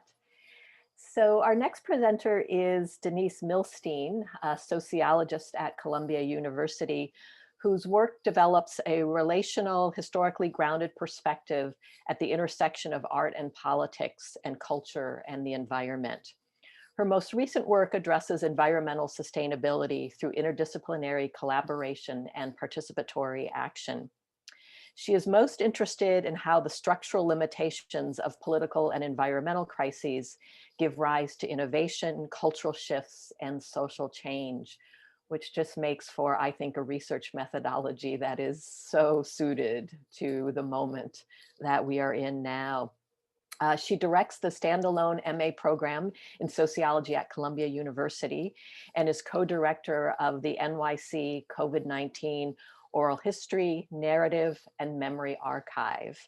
So our next presenter is Denise Milstein, a sociologist at Columbia University, whose work develops a relational, historically grounded perspective at the intersection of art and politics and culture and the environment. Her most recent work addresses environmental sustainability through interdisciplinary collaboration and participatory action. She is most interested in how the structural limitations of political and environmental crises give rise to innovation, cultural shifts, and social change, which just makes for, I think, a research methodology that is so suited to the moment that we are in now. She directs the standalone MA program in sociology at Columbia University and is co-director of the NYC COVID-19 Oral History, Narrative, and Memory Archive.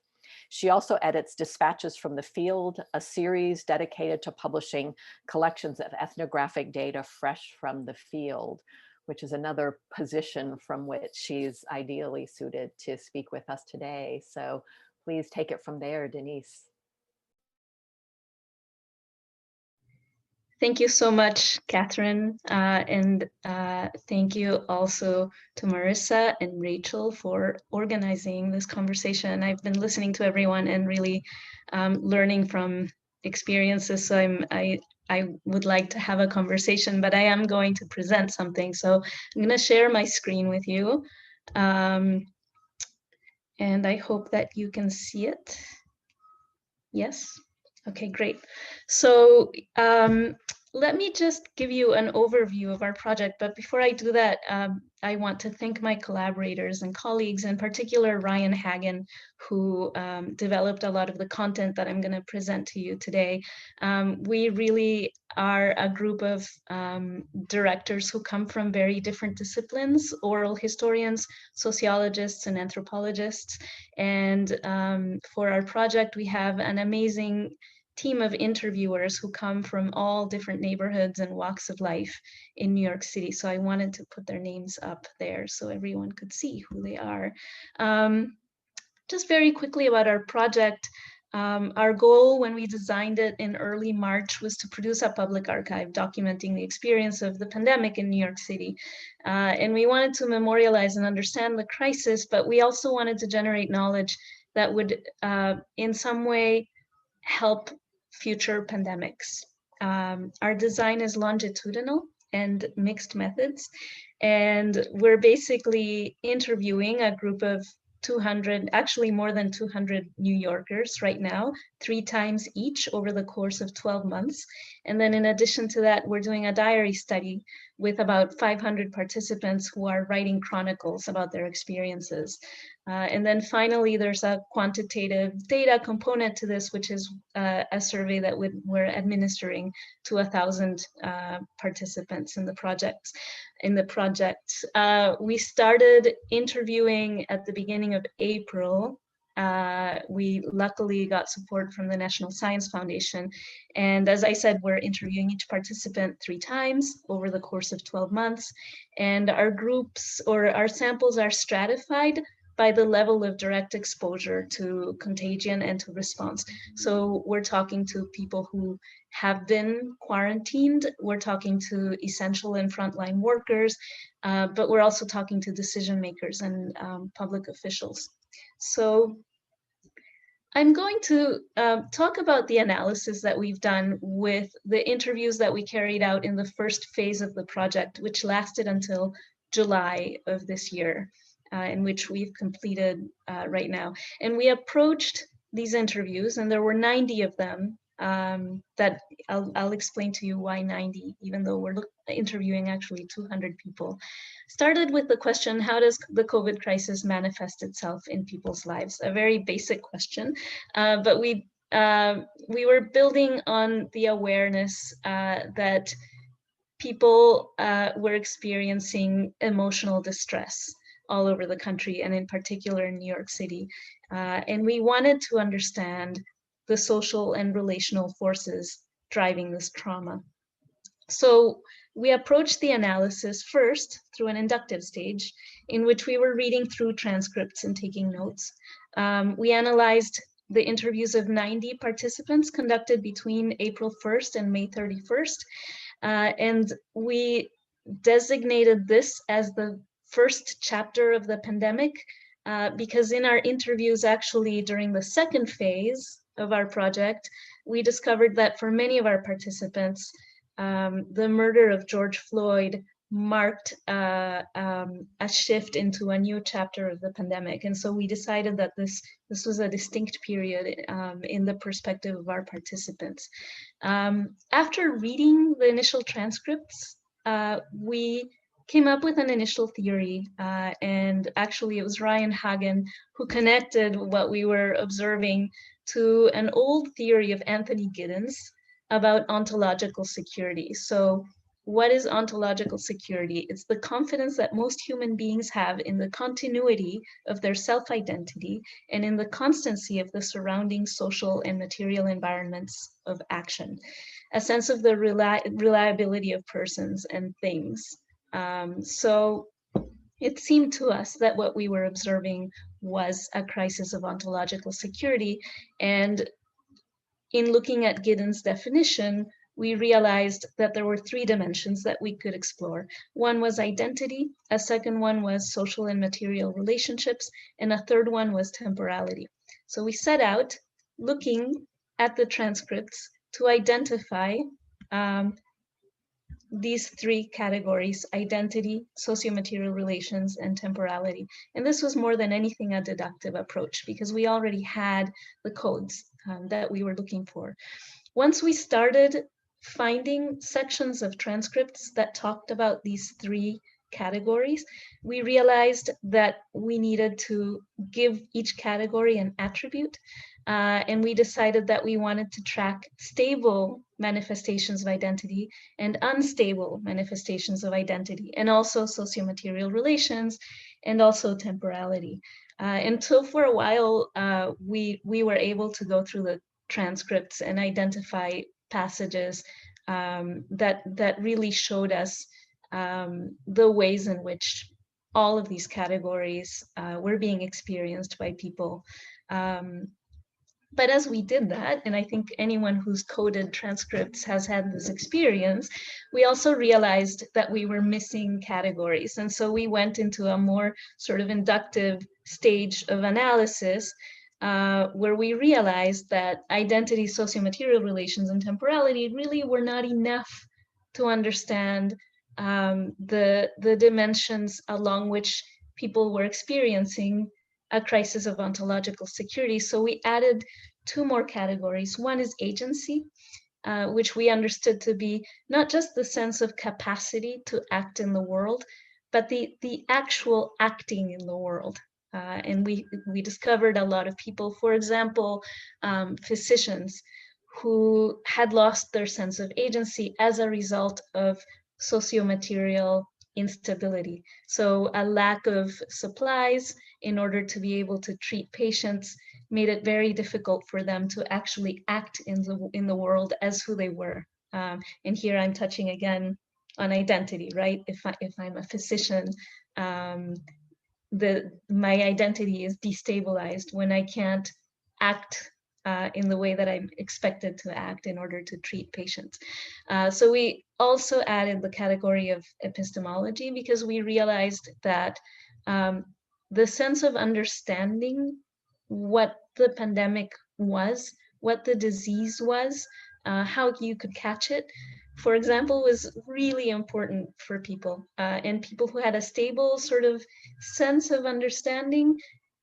She also edits Dispatches from the Field, a series dedicated to publishing collections of ethnographic data fresh from the field, which is another position from which she's ideally suited to speak with us today. So please take it from there, Denise. Thank you so much, Catherine. And thank you also to Marissa and Rachel for organizing this conversation. I've been listening to everyone and really learning from experiences. So I would like to have a conversation, but I am going to present something. So I'm going to share my screen with you. And I hope that you can see it. Yes. Okay, great. So let me just give you an overview of our project. But before I do that, I want to thank my collaborators and colleagues, in particular Ryan Hagen, who developed a lot of the content that I'm going to present to you today. We really are a group of directors who come from very different disciplines: oral historians, sociologists, and anthropologists. And for our project, we have an amazing team of interviewers who come from all different neighborhoods and walks of life in New York City. So I wanted to put their names up there so everyone could see who they are. Just very quickly about our project. Our goal when we designed it in early March was to produce a public archive documenting the experience of the pandemic in New York City. And we wanted to memorialize and understand the crisis, but we also wanted to generate knowledge that would in some way help future pandemics. Our design is longitudinal and mixed methods, and we're basically interviewing a group of 200, actually more than 200 New Yorkers right now, 3 times each over the course of 12 months. And then in addition to that, we're doing a diary study with about 500 participants who are writing chronicles about their experiences. And then finally, there's a quantitative data component to this, which is a survey that we're administering to 1,000 participants in the project. We started interviewing at the beginning of April. We luckily got support from the National Science Foundation. And as I said, we're interviewing each participant 3 times over the course of 12 months. And our groups or our samples are stratified by the level of direct exposure to contagion and to response. So we're talking to people who have been quarantined, we're talking to essential and frontline workers, but we're also talking to decision makers and public officials. So I'm going to talk about the analysis that we've done with the interviews that we carried out in the first phase of the project, which lasted until July of this year. In which we've completed right now. And we approached these interviews, and there were 90 of them that I'll explain to you why 90, even though we're interviewing actually 200 people. Started with the question, how does the COVID crisis manifest itself in people's lives? A very basic question, but we were building on the awareness that people were experiencing emotional distress all over the country, and in particular in New York City. And we wanted to understand the social and relational forces driving this trauma. So we approached the analysis first through an inductive stage in which we were reading through transcripts and taking notes. We analyzed the interviews of 90 participants conducted between April 1st and May 31st. And we designated this as the first chapter of the pandemic, because in our interviews, actually during the second phase of our project, we discovered that for many of our participants, the murder of George Floyd marked a shift into a new chapter of the pandemic. And so we decided that this was a distinct period in the perspective of our participants. After reading the initial transcripts, we came up with an initial theory, and actually it was Ryan Hagen who connected what we were observing to an old theory of Anthony Giddens about ontological security. So what is ontological security? It's the confidence that most human beings have in the continuity of their self-identity and in the constancy of the surrounding social and material environments of action. A sense of the reliability of persons and things. So it seemed to us that what we were observing was a crisis of ontological security. And in looking at Giddens' definition, we realized that there were three dimensions that we could explore. One was identity, a second one was social and material relationships, and a third one was temporality. So we set out looking at the transcripts to identify these three categories: identity, socio-material relations, and temporality. And this was more than anything a deductive approach because we already had the codes that we were looking for. Once we started finding sections of transcripts that talked about these three categories, we realized that we needed to give each category an attribute. And we decided that we wanted to track stable manifestations of identity and unstable manifestations of identity, and also socio-material relations, and also temporality. And so for a while, we were able to go through the transcripts and identify passages that really showed us the ways in which all of these categories were being experienced by people. But as we did that, and I think anyone who's coded transcripts has had this experience, we also realized that we were missing categories. And so we went into a more sort of inductive stage of analysis where we realized that identity, socio-material relations, and temporality really were not enough to understand the dimensions along which people were experiencing a crisis of ontological security. So we added two more categories. One is agency, which we understood to be not just the sense of capacity to act in the world, but the actual acting in the world. And we discovered a lot of people, for example, physicians who had lost their sense of agency as a result of socio-material instability. So a lack of supplies in order to be able to treat patients made it very difficult for them to actually act in the world as who they were. And here I'm touching again on identity, right? If I'm a physician, my identity is destabilized when I can't act in the way that I'm expected to act in order to treat patients. So we also added the category of epistemology because we realized that the sense of understanding what the pandemic was, what the disease was, how you could catch it, for example, was really important for people. And people who had a stable sort of sense of understanding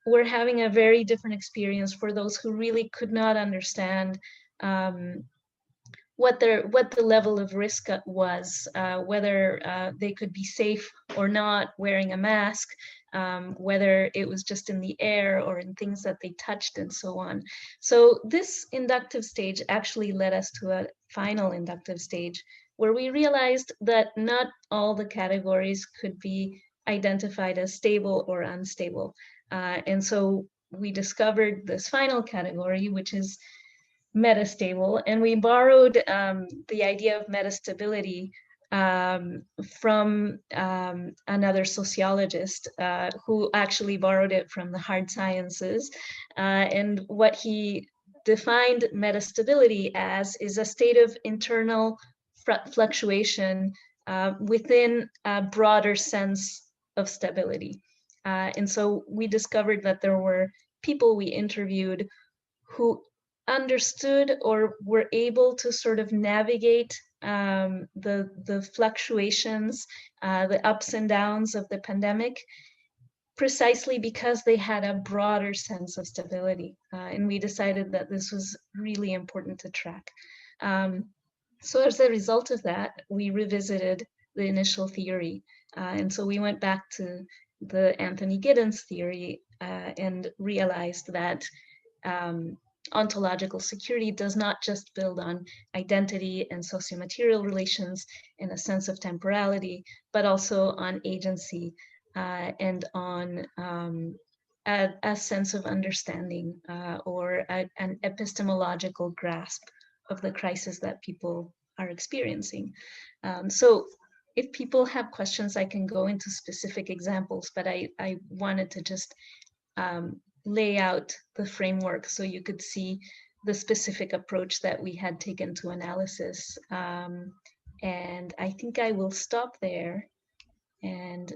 were having a very different experience for those who really could not understand what the level of risk was, whether they could be safe or not wearing a mask, whether it was just in the air or in things that they touched and so on. So this inductive stage actually led us to a final inductive stage where we realized that not all the categories could be identified as stable or unstable. And so we discovered this final category, which is metastable, and we borrowed the idea of metastability from another sociologist who actually borrowed it from the hard sciences. And what he defined metastability as is a state of internal fluctuation within a broader sense of stability. And so we discovered that there were people we interviewed who understood or were able to sort of navigate the fluctuations, the ups and downs of the pandemic, precisely because they had a broader sense of stability. And we decided that this was really important to track. So as a result of that, we revisited the initial theory. And so we went back to the Anthony Giddens theory and realized that ontological security does not just build on identity and socio-material relations and a sense of temporality, but also on agency and on a sense of understanding or an epistemological grasp of the crisis that people are experiencing. So if people have questions, I can go into specific examples, but I wanted to just lay out the framework so you could see the specific approach that we had taken to analysis. And I think I will stop there and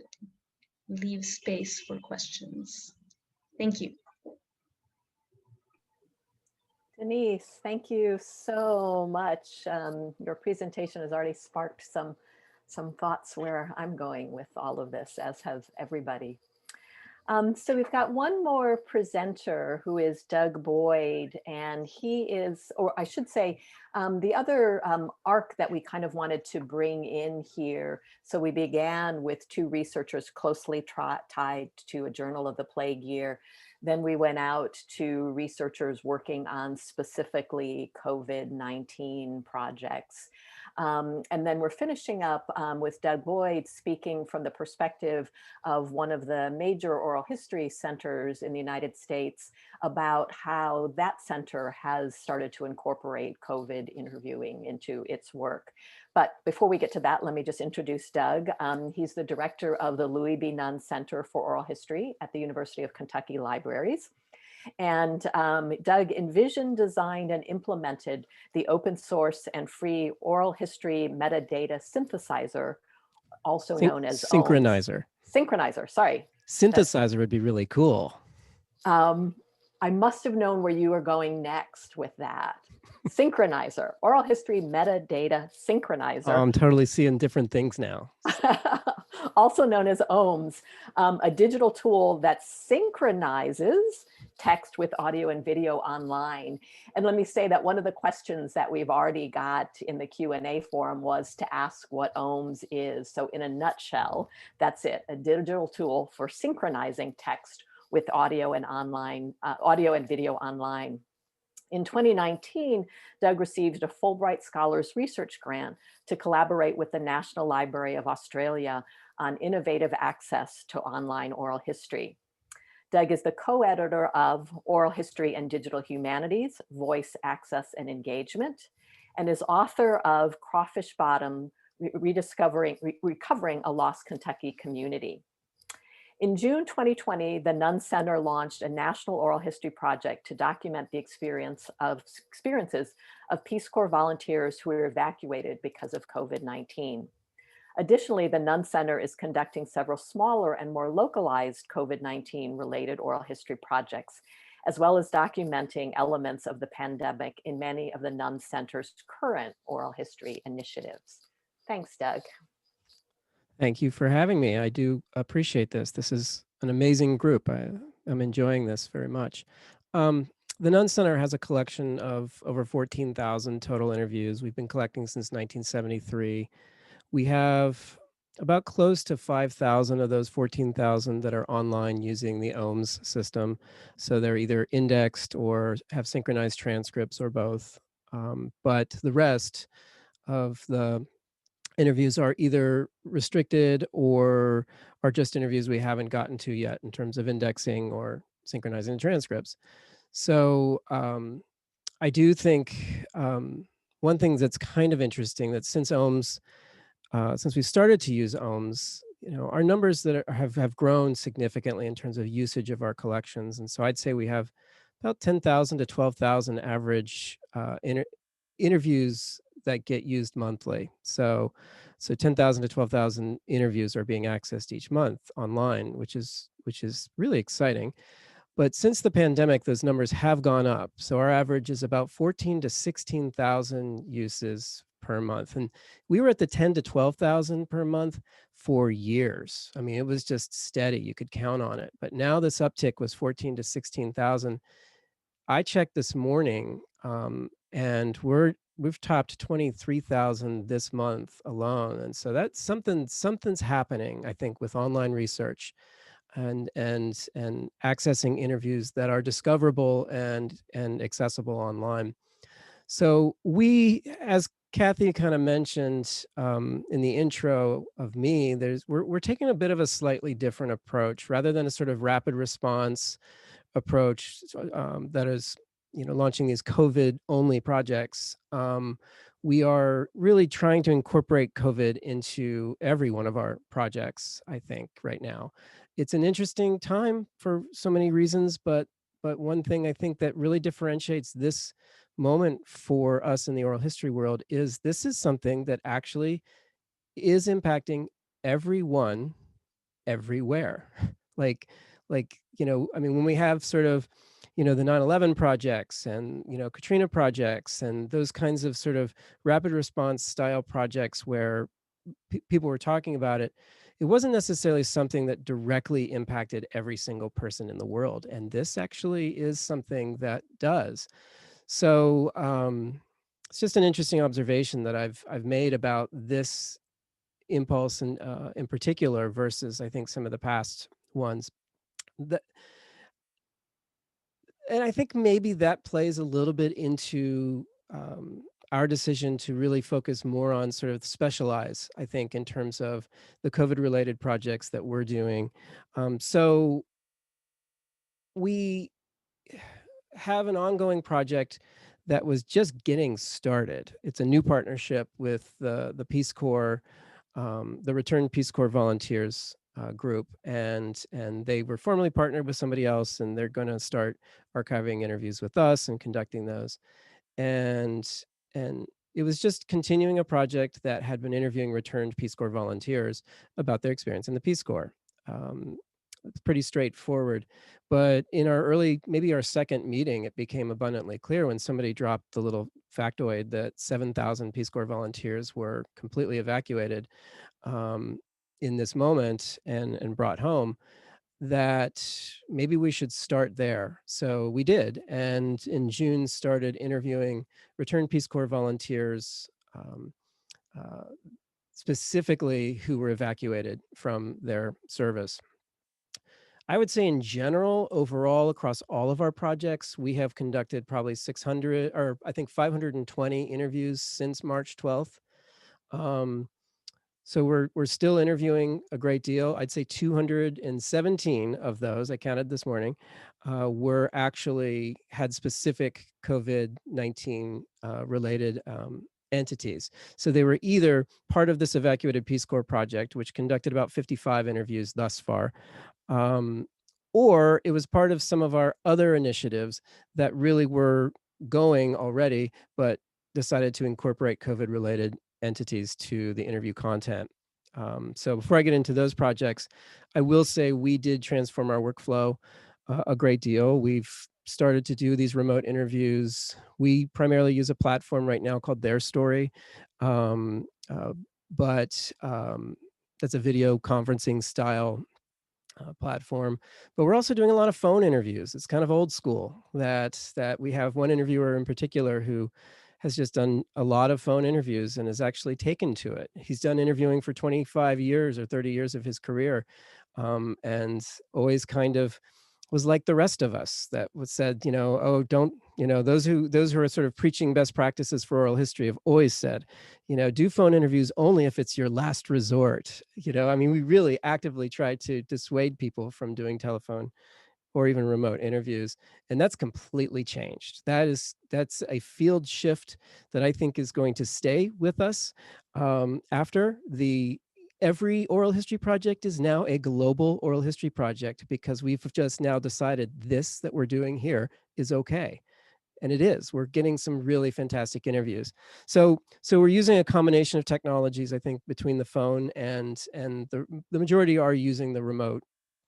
leave space for questions. Thank you. Denise, thank you so much. Your presentation has already sparked some thoughts where I'm going with all of this, as has everybody. So we've got one more presenter who is Doug Boyd, and he is, or I should say, the other arc that we kind of wanted to bring in here. So we began with two researchers closely tied to a Journal of the Plague Year. Then we went out to researchers working on specifically COVID-19 projects. And then we're finishing up with Doug Boyd speaking from the perspective of one of the major oral history centers in the United States about how that center has started to incorporate COVID interviewing into its work. But before we get to that, let me just introduce Doug. He's the director of the Louis B. Nunn Center for Oral History at the University of Kentucky Libraries. And Doug envisioned, designed, and implemented the open source and free oral history metadata synthesizer, also known as Synchronizer. Synchronizer, sorry. Synthesizer would be really cool. I must have known where you were going next with that. Synchronizer, oral history metadata synchronizer. Oh, I'm totally seeing different things now. Also known as OHMS, a digital tool that synchronizes text with audio and video online. And let me say that one of the questions that we've already got in the Q&A forum was to ask what OHMS is. So in a nutshell, that's it, a digital tool for synchronizing text with audio and video online. In 2019, Doug received a Fulbright Scholars Research Grant to collaborate with the National Library of Australia on innovative access to online oral history. Doug is the co-editor of Oral History and Digital Humanities, Voice, Access, and Engagement, and is author of Crawfish Bottom, Recovering a Lost Kentucky Community. In June 2020, the Nunn Center launched a national oral history project to document the experiences of Peace Corps volunteers who were evacuated because of COVID-19. Additionally, the Nunn Center is conducting several smaller and more localized COVID-19 related oral history projects, as well as documenting elements of the pandemic in many of the Nunn Center's current oral history initiatives. Thanks, Doug. Thank you for having me. I do appreciate this. This is an amazing group. I'm enjoying this very much. The Nunn Center has a collection of over 14,000 total interviews. We've been collecting since 1973. We have about close to 5,000 of those 14,000 that are online using the OHMS system. So they're either indexed or have synchronized transcripts or both. But the rest of the interviews are either restricted or are just interviews we haven't gotten to yet in terms of indexing or synchronizing the transcripts. So I do think one thing that's kind of interesting that since OHMS, since we started to use OHMS, our numbers that have grown significantly in terms of usage of our collections. And so I'd say we have about 10,000 to 12,000 average interviews that get used monthly. So 10,000 to 12,000 interviews are being accessed each month online, which is really exciting. But since the pandemic, those numbers have gone up. So our average is about 14 to 16,000 uses per month. And we were at the 10 to 12,000 per month for years. I mean, it was just steady. You could count on it. But now this uptick was 14 to 16,000. I checked this morning and we've topped 23,000 this month alone. And so that's something's happening, I think, with online research. and accessing interviews that are discoverable and accessible online. So we, as Kathy kind of mentioned in the intro of me, we're taking a bit of a slightly different approach rather than a sort of rapid response approach that is, launching these COVID only projects. We are really trying to incorporate COVID into every one of our projects, I think, right now. It's an interesting time for so many reasons, but one thing I think that really differentiates this moment for us in the oral history world is this is something that actually is impacting everyone everywhere. like I mean, when we have sort of the 9/11 projects and Katrina projects and those kinds of sort of rapid response style projects where people were talking about it, it wasn't necessarily something that directly impacted every single person in the world, and this actually is something that does. So it's just an interesting observation that I've made about this impulse and in particular versus I think some of the past ones. And I think maybe that plays a little bit into our decision to really focus more on sort of specialize, I think, in terms of the COVID-related projects that we're doing. So we have an ongoing project that was just getting started. It's a new partnership with the Peace Corps, the Returned Peace Corps Volunteers group, and they were formerly partnered with somebody else, and they're going to start archiving interviews with us and conducting those. And it was just continuing a project that had been interviewing returned Peace Corps volunteers about their experience in the Peace Corps. It's pretty straightforward. But in our maybe our second meeting, it became abundantly clear when somebody dropped the little factoid that 7,000 Peace Corps volunteers were completely evacuated in this moment and brought home, that maybe we should start there. So we did, and in June started interviewing returned Peace Corps volunteers, specifically who were evacuated from their service. I would say in general, overall, across all of our projects, we have conducted probably 600, or I think 520 interviews since March 12th. So we're still interviewing a great deal. I'd say 217 of those, I counted this morning, were actually had specific COVID-19 related entities. So they were either part of this evacuated Peace Corps project, which conducted about 55 interviews thus far, or it was part of some of our other initiatives that really were going already, but decided to incorporate COVID-related entities to the interview content. So before I get into those projects, I will say we did transform our workflow a great deal. We've started to do these remote interviews. We primarily use a platform right now called Their Story, but that's a video conferencing style platform. But we're also doing a lot of phone interviews. It's kind of old school that we have one interviewer in particular who has just done a lot of phone interviews and is actually taken to it. He's done interviewing for 25 years or 30 years of his career, and always kind of was like the rest of us that was said, oh, don't, those who are sort of preaching best practices for oral history have always said, do phone interviews only if it's your last resort. I mean, we really actively try to dissuade people from doing telephone or even remote interviews. And that's completely changed. That's a field shift that I think is going to stay with us after every oral history project is now a global oral history project, because we've just now decided this that we're doing here is okay. And it is. We're getting some really fantastic interviews. So we're using a combination of technologies, I think, between the phone and the majority are using the remote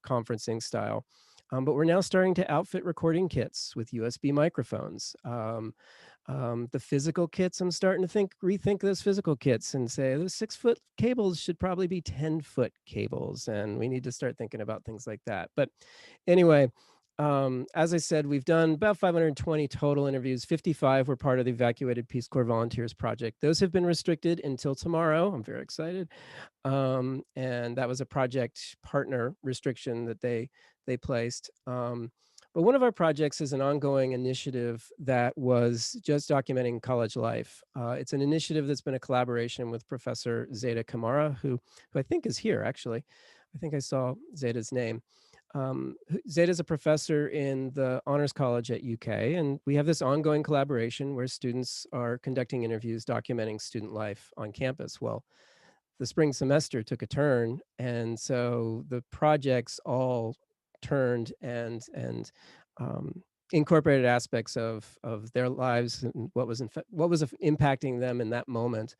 conferencing style. But we're now starting to outfit recording kits with USB microphones. The physical kits, I'm starting to rethink those physical kits and say those 6-foot cables should probably be 10-foot cables. And we need to start thinking about things like that. But anyway, As I said, we've done about 520 total interviews. 55 were part of the Evacuated Peace Corps Volunteers Project. Those have been restricted until tomorrow. I'm very excited. And that was a project partner restriction that they placed. But one of our projects is an ongoing initiative that was just documenting college life. It's an initiative that's been a collaboration with Professor Zeta Kamara, who I think is here, actually. I think I saw Zeta's name. Zeta is a professor in the Honors College at UK, and we have this ongoing collaboration where students are conducting interviews documenting student life on campus. Well, the spring semester took a turn, and so the projects all turned and incorporated aspects of their lives and what was impacting them in that moment.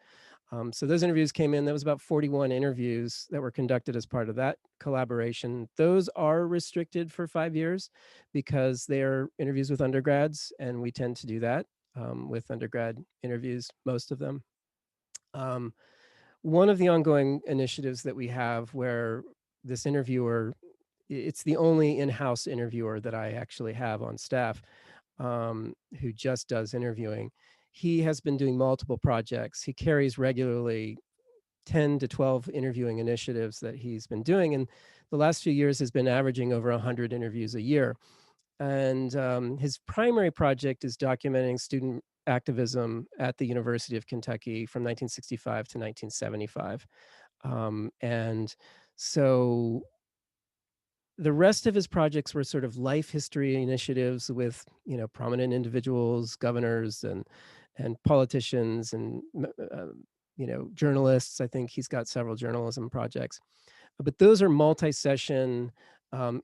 So those interviews came in. There was about 41 interviews that were conducted as part of that collaboration. Those are restricted for 5 years because they are interviews with undergrads, and we tend to do that with undergrad interviews, most of them. One of the ongoing initiatives that we have where this interviewer, it's the only in-house interviewer that I actually have on staff who just does interviewing. He has been doing multiple projects. He carries regularly 10 to 12 interviewing initiatives that he's been doing. And the last few years has been averaging over 100 interviews a year. And his primary project is documenting student activism at the University of Kentucky from 1965 to 1975. And so the rest of his projects were sort of life history initiatives with, prominent individuals, governors and politicians and, journalists. I think he's got several journalism projects, but those are multi-session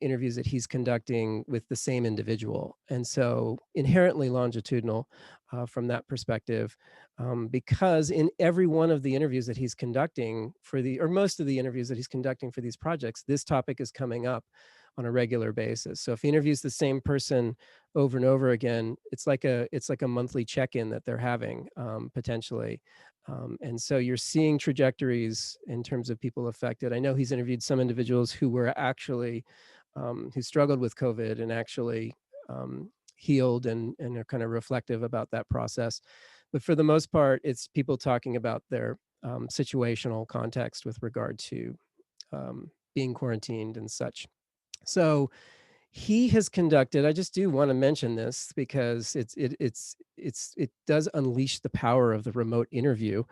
interviews that he's conducting with the same individual. And so inherently longitudinal from that perspective, because in every one of the interviews that he's conducting or most of the interviews that he's conducting for these projects, this topic is coming up on a regular basis. So if he interviews the same person over and over again, it's like a monthly check-in that they're having potentially. And so you're seeing trajectories in terms of people affected. I know he's interviewed some individuals who were actually, who struggled with COVID and actually healed and are kind of reflective about that process. But for the most part, it's people talking about their situational context with regard to being quarantined and such. So he has conducted, I just do want to mention this because it does unleash the power of the remote interview.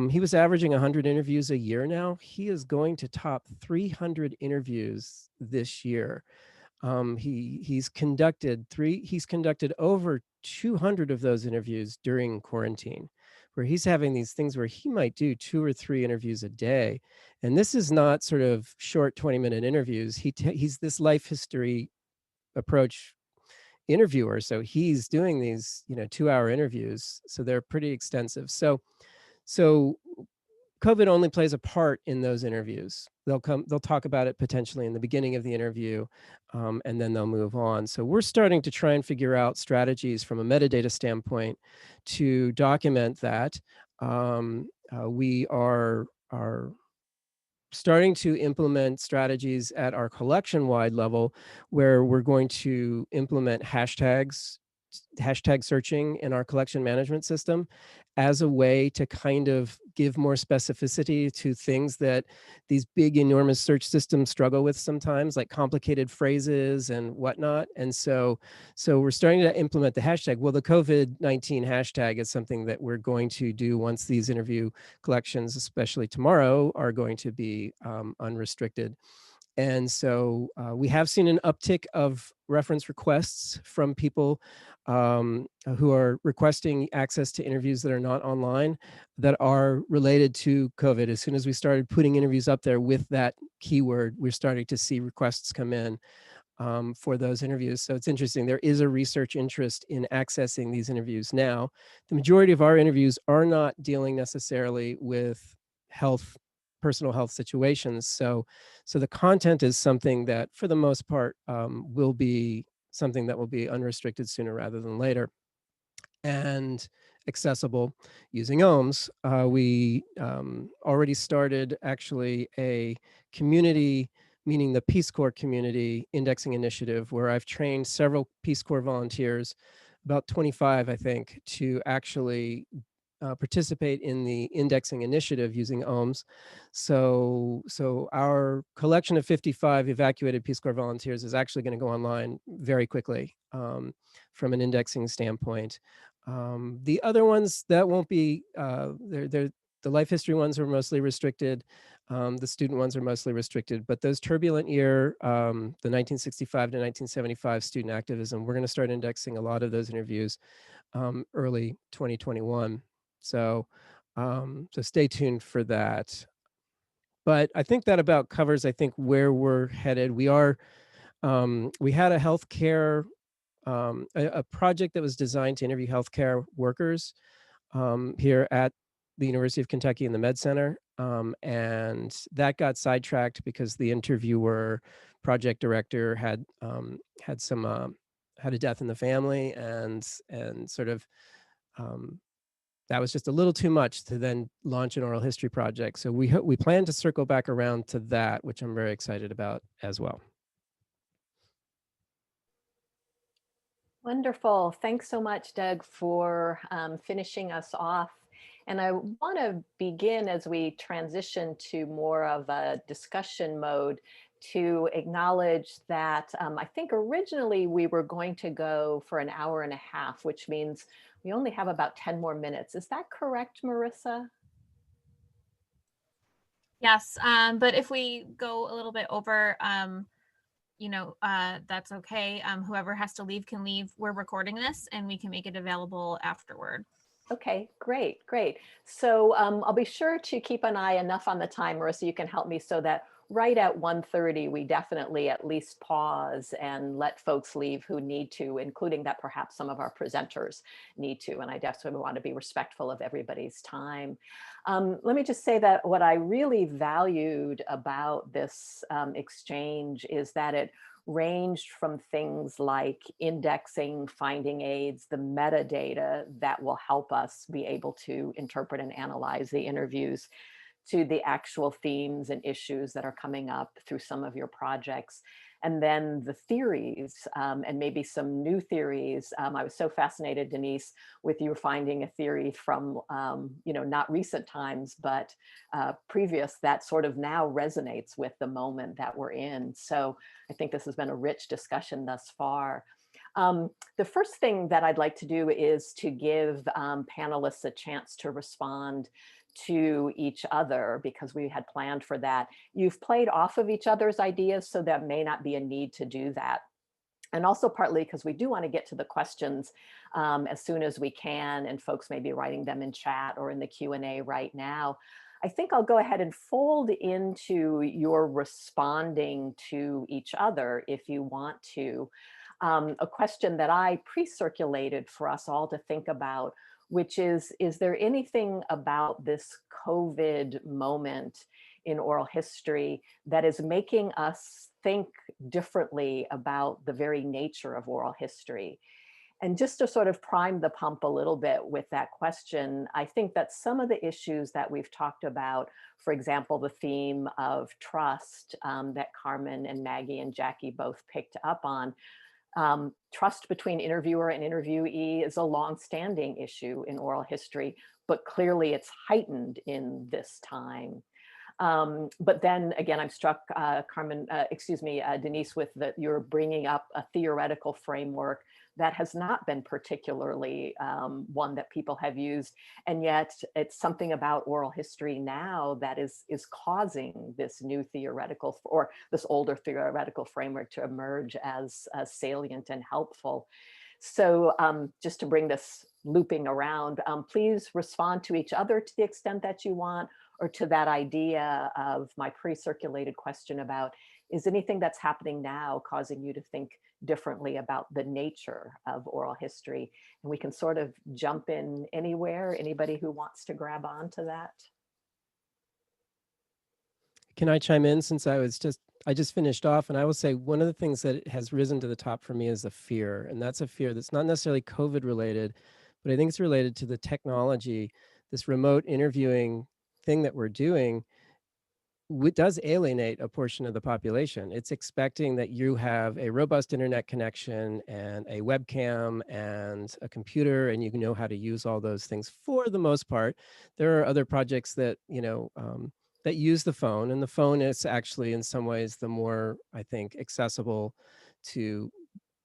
He was averaging 100 interviews a year now. He is going to top 300 interviews this year. He's conducted over 200 of those interviews during quarantine, where he's having these things where he might do 2 or 3 interviews a day. And this is not sort of short 20-minute interviews. He's this life history approach interviewer. So he's doing these, 2-hour interviews. So they're pretty extensive. So COVID only plays a part in those interviews. They'll talk about it potentially in the beginning of the interview, and then they'll move on. So we're starting to try and figure out strategies from a metadata standpoint to document that. We are starting to implement strategies at our collection-wide level where we're going to implement hashtag searching in our collection management system as a way to kind of give more specificity to things that these big, enormous search systems struggle with sometimes, like complicated phrases and whatnot. And so we're starting to implement the hashtag. Well, the COVID-19 hashtag is something that we're going to do once these interview collections, especially tomorrow, are going to be unrestricted. And so we have seen an uptick of reference requests from people who are requesting access to interviews that are not online, that are related to COVID. As soon as we started putting interviews up there with that keyword, we're starting to see requests come in for those interviews. So it's interesting. There is a research interest in accessing these interviews now. The majority of our interviews are not dealing necessarily with personal health situations. So the content is something that, for the most part, will be something that will be unrestricted sooner rather than later, and accessible using OHMs. We already started actually a community meaning the Peace Corps community indexing initiative, where I've trained several Peace Corps volunteers, about 25, I think, to actually participate in the indexing initiative using OHMs. So our collection of 55 evacuated Peace Corps volunteers is actually going to go online very quickly from an indexing standpoint. The other ones that won't be, the life history ones are mostly restricted. The student ones are mostly restricted, but those turbulent year, the 1965 to 1975 student activism, we're going to start indexing a lot of those interviews early 2021. So stay tuned for that. But I think that about covers, I think, where we're headed. We had a healthcare, a project that was designed to interview healthcare workers here at the University of Kentucky in the Med Center. And that got sidetracked because the interviewer project director had a death in the family, and sort of that was just a little too much to then launch an oral history project. So we plan to circle back around to that, which I'm very excited about as well. Wonderful. Thanks so much, Doug, for finishing us off. And I want to begin, as we transition to more of a discussion mode, to acknowledge that I think originally we were going to go for an hour and a half, which means we only have about 10 more minutes. Is that correct, Marissa? Yes, but if we go a little bit over, that's okay. Whoever has to leave can leave. We're recording this and we can make it available afterward. Okay, great. So I'll be sure to keep an eye enough on the time, Marissa, you can help me, so that right at 1:30, we definitely at least pause and let folks leave who need to, including that perhaps some of our presenters need to. And I definitely want to be respectful of everybody's time. Let me just say that what I really valued about this exchange is that it ranged from things like indexing, finding aids, the metadata that will help us be able to interpret and analyze the interviews, to the actual themes and issues that are coming up through some of your projects. And then the theories, and maybe some new theories. I was so fascinated, Denise, with you finding a theory from, not recent times, but previous, that sort of now resonates with the moment that we're in. So I think this has been a rich discussion thus far. The first thing that I'd like to do is to give panelists a chance to respond to each other, because we had planned for that. You've played off of each other's ideas, so there may not be a need to do that. And also partly because we do want to get to the questions as soon as we can, and folks may be writing them in chat or in the Q&A right now. I think I'll go ahead and fold into your responding to each other, if you want to, a question that I pre-circulated for us all to think about, which is there anything about this COVID moment in oral history that is making us think differently about the very nature of oral history? And just to sort of prime the pump a little bit with that question, I think that some of the issues that we've talked about, for example, the theme of trust that Carmen and Maggie and Jackie both picked up on, trust between interviewer and interviewee is a long-standing issue in oral history, but clearly it's heightened in this time. But then again, I'm struck, Denise, with that you're bringing up a theoretical framework that has not been particularly one that people have used, and yet it's something about oral history now that is causing this new theoretical, or this older theoretical framework, to emerge as salient and helpful. So just to bring this looping around, please respond to each other to the extent that you want, or to that idea of my pre-circulated question about, is anything that's happening now causing you to think differently about the nature of oral history? And we can sort of jump in anywhere, anybody who wants to grab onto that. Can I chime in, since I just finished off? And I will say one of the things that has risen to the top for me is a fear, and that's a fear that's not necessarily COVID related, but I think it's related to the technology, this remote interviewing thing that we're doing. does alienate a portion of the population. It's expecting that you have a robust internet connection and a webcam and a computer, and you know how to use all those things for the most part. There are other projects that, that use the phone, and the phone is actually in some ways the more, I think, accessible to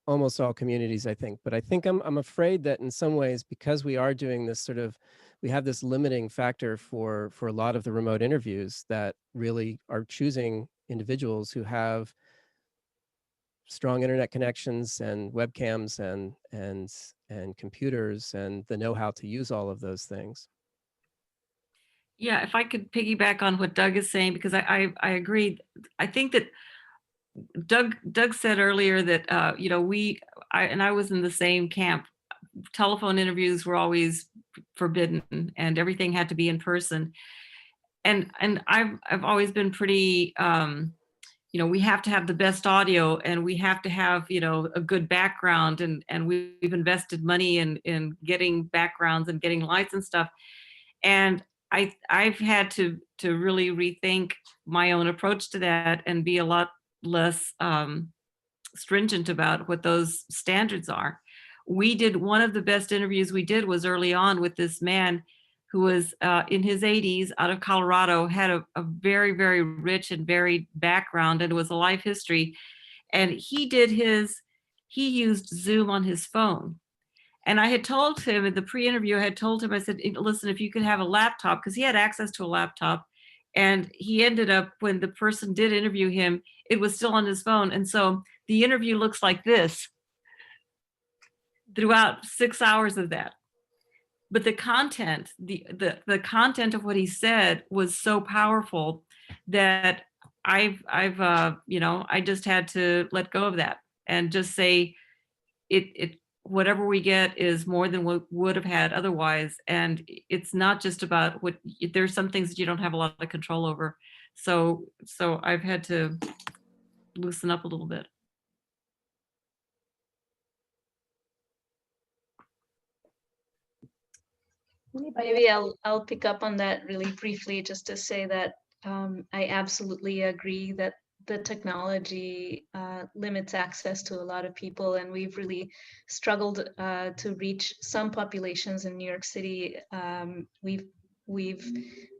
almost all communities, I think. But I think I'm afraid that in some ways, because we are doing this we have this limiting factor for a lot of the remote interviews that really are choosing individuals who have strong internet connections and webcams and computers and the know-how to use all of those things. Yeah, if I could piggyback on what Doug is saying, because I agree. I think that Doug said earlier that I was in the same camp. Telephone interviews were always forbidden, and everything had to be in person. And I've always been pretty, we have to have the best audio, and we have to have a good background, and we've invested money in getting backgrounds and getting lights and stuff. And I've had to really rethink my own approach to that and be a lot less stringent about what those standards are. We did one of the best interviews we did was early on with this man who was in his 80s out of Colorado, had a very, very rich and varied background, and it was a life history. And he used Zoom on his phone. And I had told him in the pre-interview, I said, listen, if you could have a laptop, because he had access to a laptop, and he ended up, when the person did interview him, it was still on his phone. And so the interview looks like this throughout 6 hours of that. But the content, the content of what he said was so powerful that I just had to let go of that and just say whatever we get is more than what would have had otherwise. And it's not just about there's some things that you don't have a lot of control over. So I've had to loosen up a little bit. Maybe I'll pick up on that really briefly, just to say that I absolutely agree that the technology limits access to a lot of people, and we've really struggled to reach some populations in New York City. We've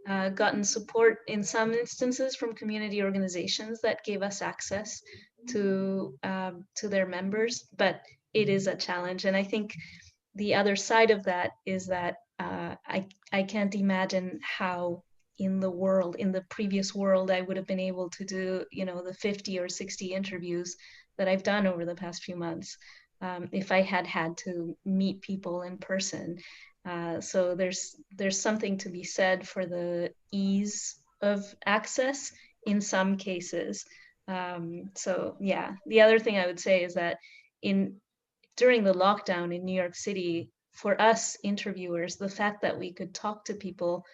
gotten support in some instances from community organizations that gave us access to their members, but it is a challenge. And I think the other side of that is that I can't imagine how in the previous world, I would have been able to do, the 50 or 60 interviews that I've done over the past few months, if I had to meet people in person. So there's something to be said for the ease of access in some cases. So yeah, the other thing I would say is that during the lockdown in New York City, for us interviewers, the fact that we could talk to people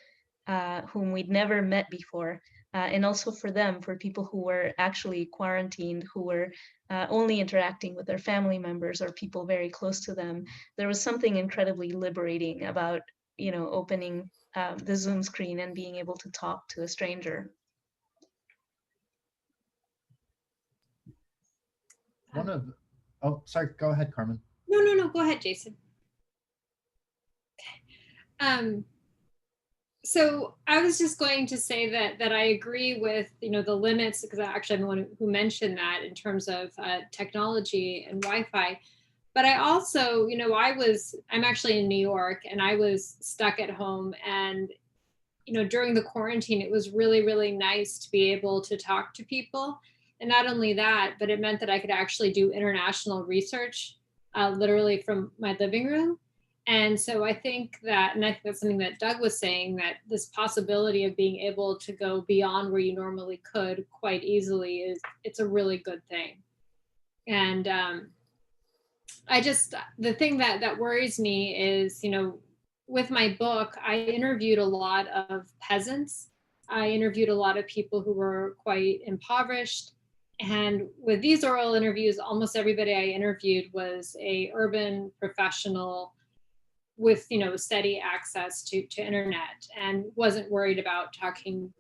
whom we'd never met before, and also for people who were actually quarantined, who were only interacting with their family members or people very close to them, there was something incredibly liberating about, opening the Zoom screen and being able to talk to a stranger. Sorry, go ahead, Carmen. No, go ahead, Jason. So I was just going to say that I agree with, the limits, because actually I'm the one who mentioned that in terms of technology and Wi-Fi. But I also, I'm actually in New York, and I was stuck at home, and, during the quarantine, it was really, really nice to be able to talk to people. And not only that, but it meant that I could actually do international research literally from my living room. And so I think that's something that Doug was saying, that this possibility of being able to go beyond where you normally could quite easily it's a really good thing. And the thing that worries me is, with my book, I interviewed a lot of peasants. I interviewed a lot of people who were quite impoverished. And with these oral interviews, almost everybody I interviewed was a urban professional with steady access to internet, and wasn't worried about talking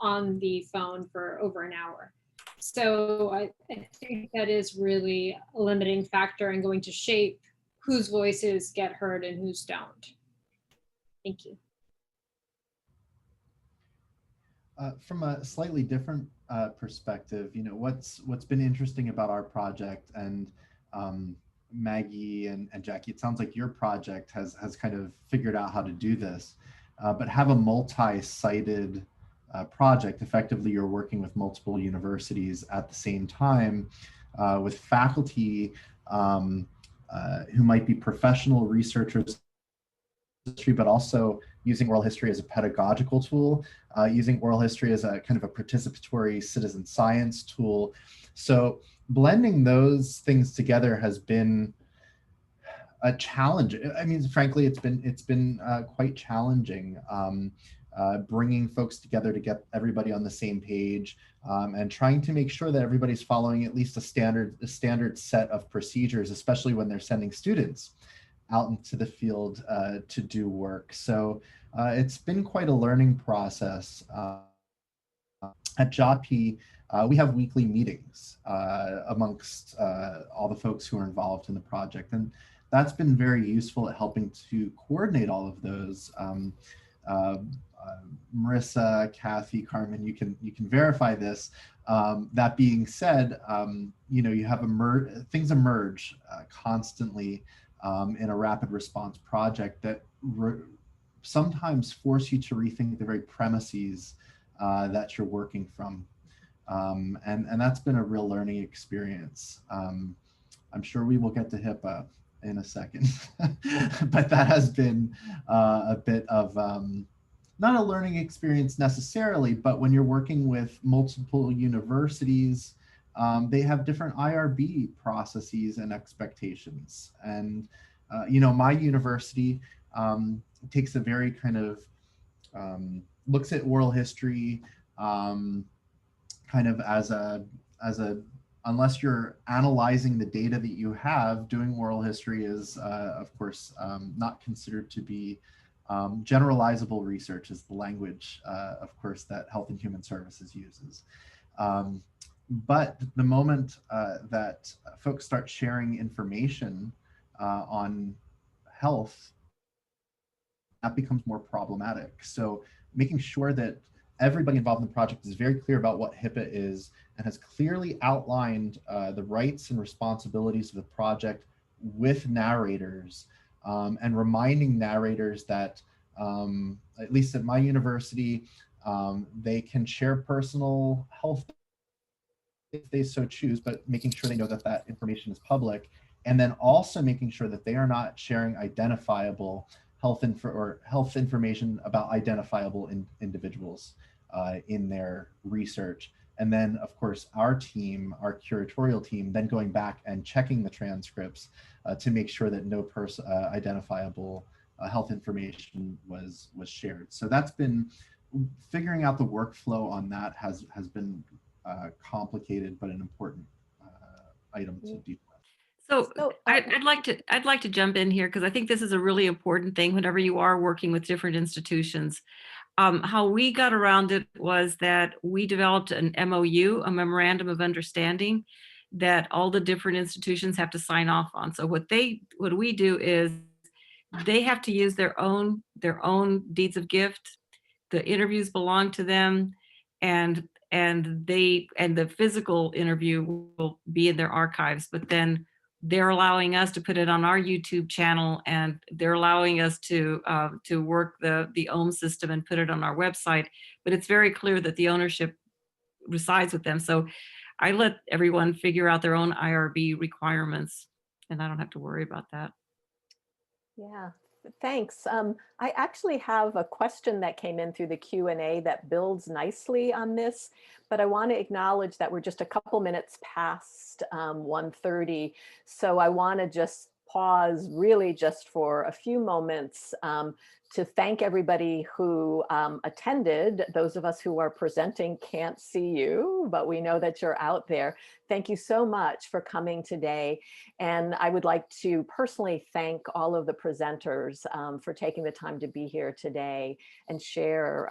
on the phone for over an hour. So I think that is really a limiting factor and going to shape whose voices get heard and whose don't. Thank you. From a slightly different perspective, what's been interesting about our project, and Maggie and Jackie, it sounds like your project has kind of figured out how to do this, but have a multi-sited project. Effectively, you're working with multiple universities at the same time, with faculty who might be professional researchers, but also using oral history as a pedagogical tool, using oral history as a kind of a participatory citizen science tool. So blending those things together has been a challenge. I mean, frankly, it's been quite challenging, bringing folks together to get everybody on the same page, and trying to make sure that everybody's following at least a standard set of procedures, especially when they're sending students out into the field to do work. So it's been quite a learning process. At JOTPY, we have weekly meetings amongst all the folks who are involved in the project, and that's been very useful at helping to coordinate all of those. Marissa, Kathy, Carmen, you can verify this. That being said, you have things emerge constantly in a rapid response project that sometimes force you to rethink the very premises that you're working from. And that's been a real learning experience. I'm sure we will get to HIPAA in a second, but that has been a bit of, not a learning experience necessarily, but when you're working with multiple universities, they have different IRB processes and expectations. And, my university takes a very kind of, looks at oral history kind of as a, unless you're analyzing the data that you have, doing oral history is, of course, not considered to be generalizable research, is the language, of course, that Health and Human Services uses. But the moment that folks start sharing information on health, that becomes more problematic. So making sure that everybody involved in the project is very clear about what HIPAA is and has clearly outlined the rights and responsibilities of the project with narrators, and reminding narrators that, at least at my university, they can share personal health if they so choose, but making sure they know that that information is public, and then also making sure that they are not sharing identifiable health information about identifiable individuals in their research. And then, of course, our team, our curatorial team, then going back and checking the transcripts to make sure that no identifiable health information was shared. So that's been, figuring out the workflow on that has been complicated, but an important item to deal with. So I'd like to jump in here, because I think this is a really important thing whenever you are working with different institutions. How we got around it was that we developed an MOU, a memorandum of understanding, that all the different institutions have to sign off on. So what we do is they have to use their own deeds of gift. The interviews belong to them, and the physical interview will be in their archives, but then they're allowing us to put it on our YouTube channel, and they're allowing us to work the OHM system and put it on our website. But it's very clear that the ownership resides with them. So I let everyone figure out their own IRB requirements, and I don't have to worry about that. Yeah, thanks. I actually have a question that came in through the Q&A that builds nicely on this, but I want to acknowledge that we're just a couple minutes past 1:30. So I want to just pause really just for a few moments to thank everybody who attended. Those of us who are presenting can't see you, but we know that you're out there. Thank you so much for coming today. And I would like to personally thank all of the presenters for taking the time to be here today and share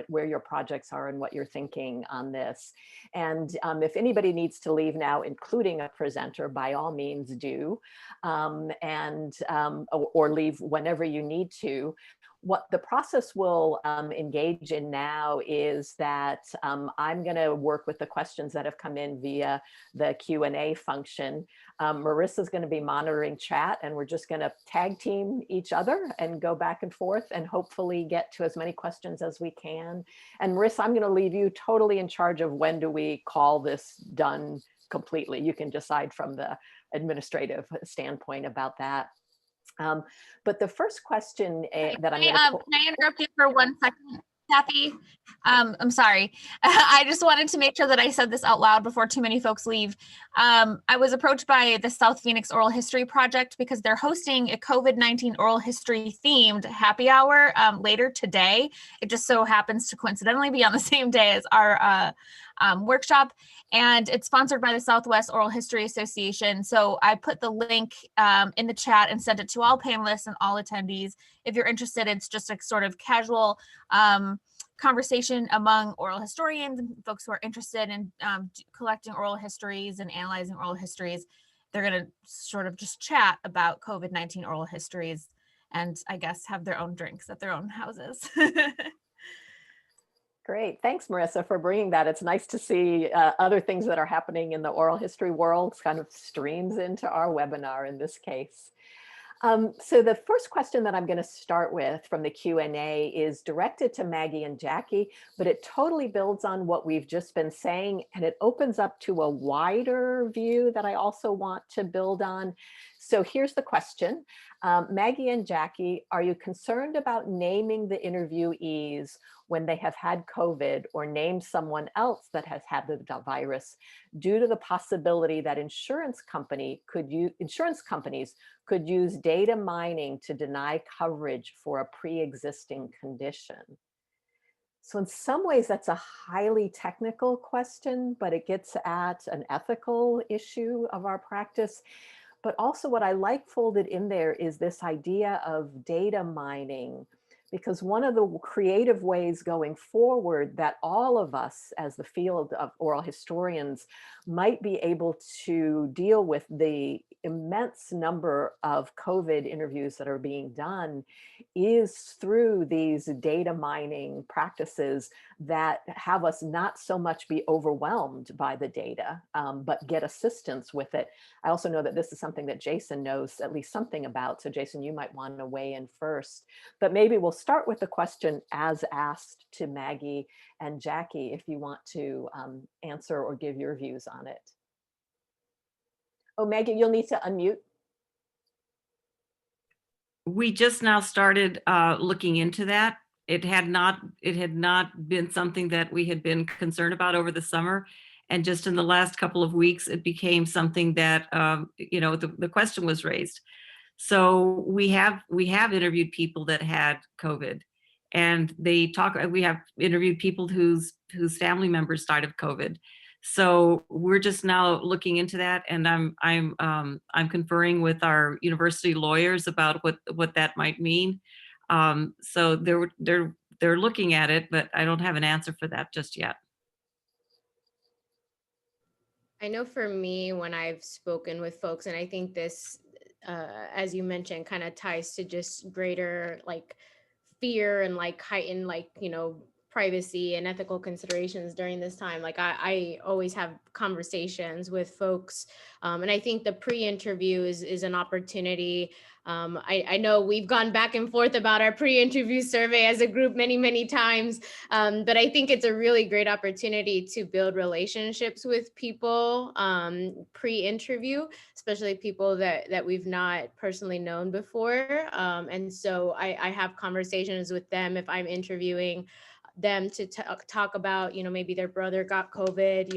where your projects are and what you're thinking on this. And if anybody needs to leave now, including a presenter, by all means do, or leave whenever you need to. What the process will engage in now is that I'm going to work with the questions that have come in via the Q&A function. Marissa's going to be monitoring chat, and we're just going to tag team each other and go back and forth and hopefully get to as many questions as we can. And Marissa, I'm going to leave you totally in charge of when do we call this done completely. You can decide from the administrative standpoint about that. But the first question that I'm going to... Can I interrupt you for 1 second, Kathy? I'm sorry. I just wanted to make sure that I said this out loud before too many folks leave. I was approached by the South Phoenix Oral History Project because they're hosting a COVID-19 oral history themed happy hour later today. It just so happens to coincidentally be on the same day as our workshop, and it's sponsored by the Southwest Oral History Association. So I put the link in the chat and sent it to all panelists and all attendees. If you're interested, it's just a sort of casual conversation among oral historians and folks who are interested in collecting oral histories and analyzing oral histories. They're going to sort of just chat about COVID-19 oral histories and I guess have their own drinks at their own houses. Great. Thanks, Marissa, for bringing that. It's nice to see other things that are happening in the oral history world kind of streams into our webinar in this case. So the first question that I'm going to start with from the Q&A is directed to Maggie and Jackie, but it totally builds on what we've just been saying, and it opens up to a wider view that I also want to build on. So here's the question. Maggie and Jackie, are you concerned about naming the interviewees when they have had COVID or named someone else that has had the virus due to the possibility that insurance companies could use data mining to deny coverage for a pre-existing condition? So in some ways, that's a highly technical question, but it gets at an ethical issue of our practice. But also what I like folded in there is this idea of data mining, because one of the creative ways going forward that all of us as the field of oral historians might be able to deal with the immense number of COVID interviews that are being done is through these data mining practices that have us not so much be overwhelmed by the data, but get assistance with it. I also know that this is something that Jason knows at least something about. So Jason, you might want to weigh in first, but maybe we'll start with the question as asked to Maggie and Jackie, if you want to answer or give your views on it. Oh, Maggie, you'll need to unmute. We just now started looking into that. It had not been something that we had been concerned about over the summer. And just in the last couple of weeks, it became something that, the question was raised. So we have interviewed people that had COVID, and we have interviewed people whose family members died of COVID. So we're just now looking into that, and I'm conferring with our university lawyers about what that might mean. So they're looking at it, but I don't have an answer for that just yet. I know for me, when I've spoken with folks, and I think this, as you mentioned, kind of ties to just greater like fear and like heightened privacy and ethical considerations during this time. Like I always have conversations with folks, and I think the pre-interview is an opportunity. I know we've gone back and forth about our pre-interview survey as a group many times, but I think it's a really great opportunity to build relationships with people pre-interview, especially people that we've not personally known before. And so I have conversations with them if I'm interviewing them to talk about, maybe their brother got COVID.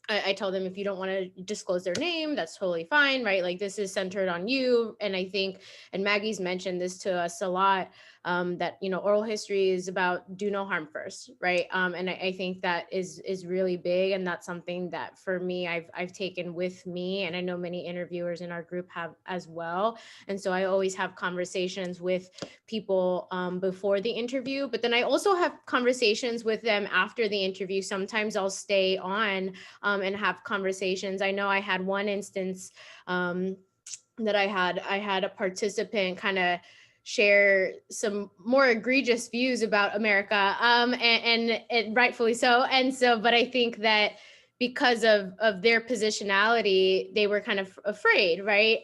I tell them, if you don't want to disclose their name, that's totally fine, right? Like, this is centered on you. And I think, and Maggie's mentioned this to us a lot, that, you know, oral history is about do no harm first, right? And I think that is really big. And that's something that for me, I've taken with me. And I know many interviewers in our group have as well. And so I always have conversations with people before the interview, but then I also have conversations with them after the interview. Sometimes I'll stay on and have conversations. I know I had one instance that I had a participant kind of share some more egregious views about America, and rightfully so. And so, but I think that because of their positionality, they were kind of afraid, right?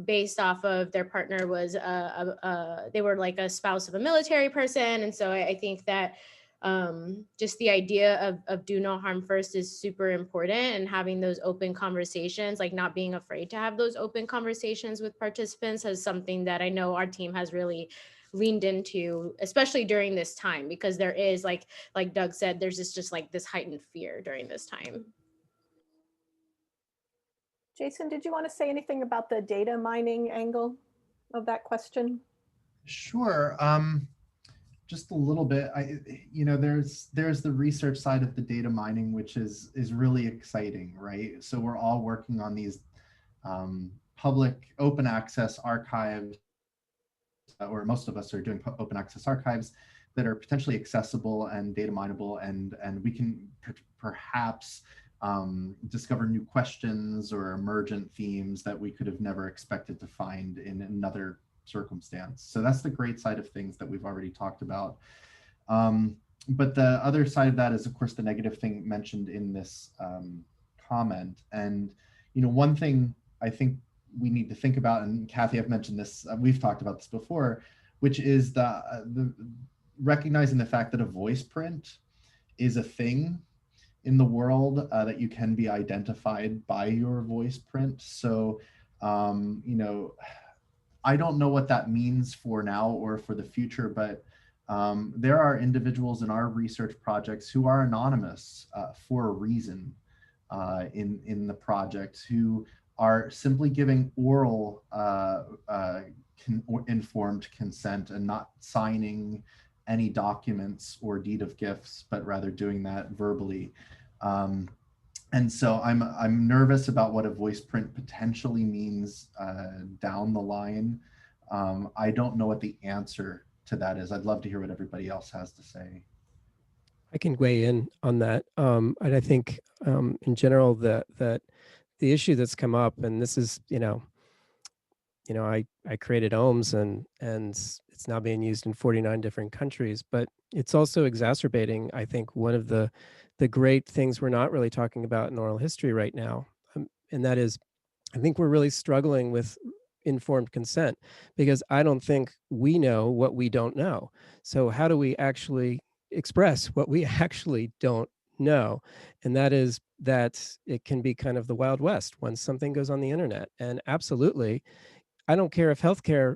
Based off of their partner was they were like a spouse of a military person, and so I think that just the idea of do no harm first is super important, and having those open conversations, like not being afraid to have those open conversations with participants, is something that I know our team has really leaned into, especially during this time, because there is, like Doug said, there's just like this heightened fear during this time. Jason, did you want to say anything about the data mining angle of that question? Sure. Just a little bit. You know, there's the research side of the data mining, which is really exciting, right? So we're all working on these public open access archives, or most of us are doing open access archives that are potentially accessible and data mineable, and we can perhaps discover new questions or emergent themes that we could have never expected to find in another circumstance. So that's the great side of things that we've already talked about. But the other side of that is, of course, the negative thing mentioned in this comment. And, you know, one thing I think we need to think about, and Kathy, I've mentioned this, we've talked about this before, which is the recognizing the fact that a voice print is a thing in the world, that you can be identified by your voice print. So, you know, I don't know what that means for now or for the future, but there are individuals in our research projects who are anonymous for a reason in the project, who are simply giving oral informed consent and not signing any documents or deed of gifts, but rather doing that verbally. And so I'm nervous about what a voice print potentially means down the line. I don't know what the answer to that is. I'd love to hear what everybody else has to say. I can weigh in on that. And I think in general that the issue that's come up, and this is, you know, I created OHMS and it's now being used in 49 different countries, but it's also exacerbating, I think, one of the great things we're not really talking about in oral history right now. And that is, I think we're really struggling with informed consent, because I don't think we know what we don't know. So how do we actually express what we actually don't know? And that is that it can be kind of the Wild West when something goes on the internet. And absolutely, I don't care if healthcare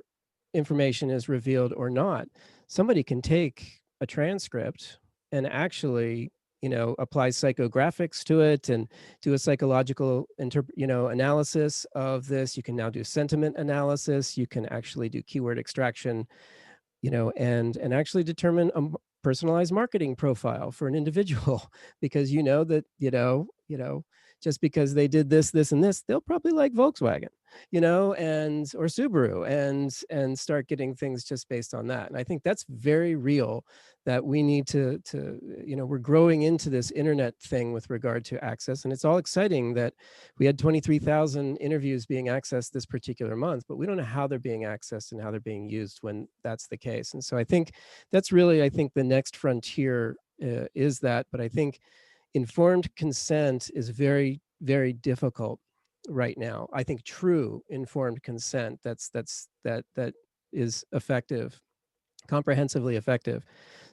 information is revealed or not. Somebody can take a transcript and actually, you know, apply psychographics to it and do a psychological analysis of this. You can now do sentiment analysis. You can actually do keyword extraction, you know, and actually determine a personalized marketing profile for an individual, because you know that, you know, just because they did this, and this, they'll probably like Volkswagen, you know, or Subaru, and start getting things just based on that. And I think that's very real, that we need to, you know, we're growing into this internet thing with regard to access. And it's all exciting that we had 23,000 interviews being accessed this particular month, but we don't know how they're being accessed and how they're being used when that's the case. And so I think that's really, I think the next frontier is that, but I think informed consent is very, very difficult right now. I think true informed consent that is effective, comprehensively effective.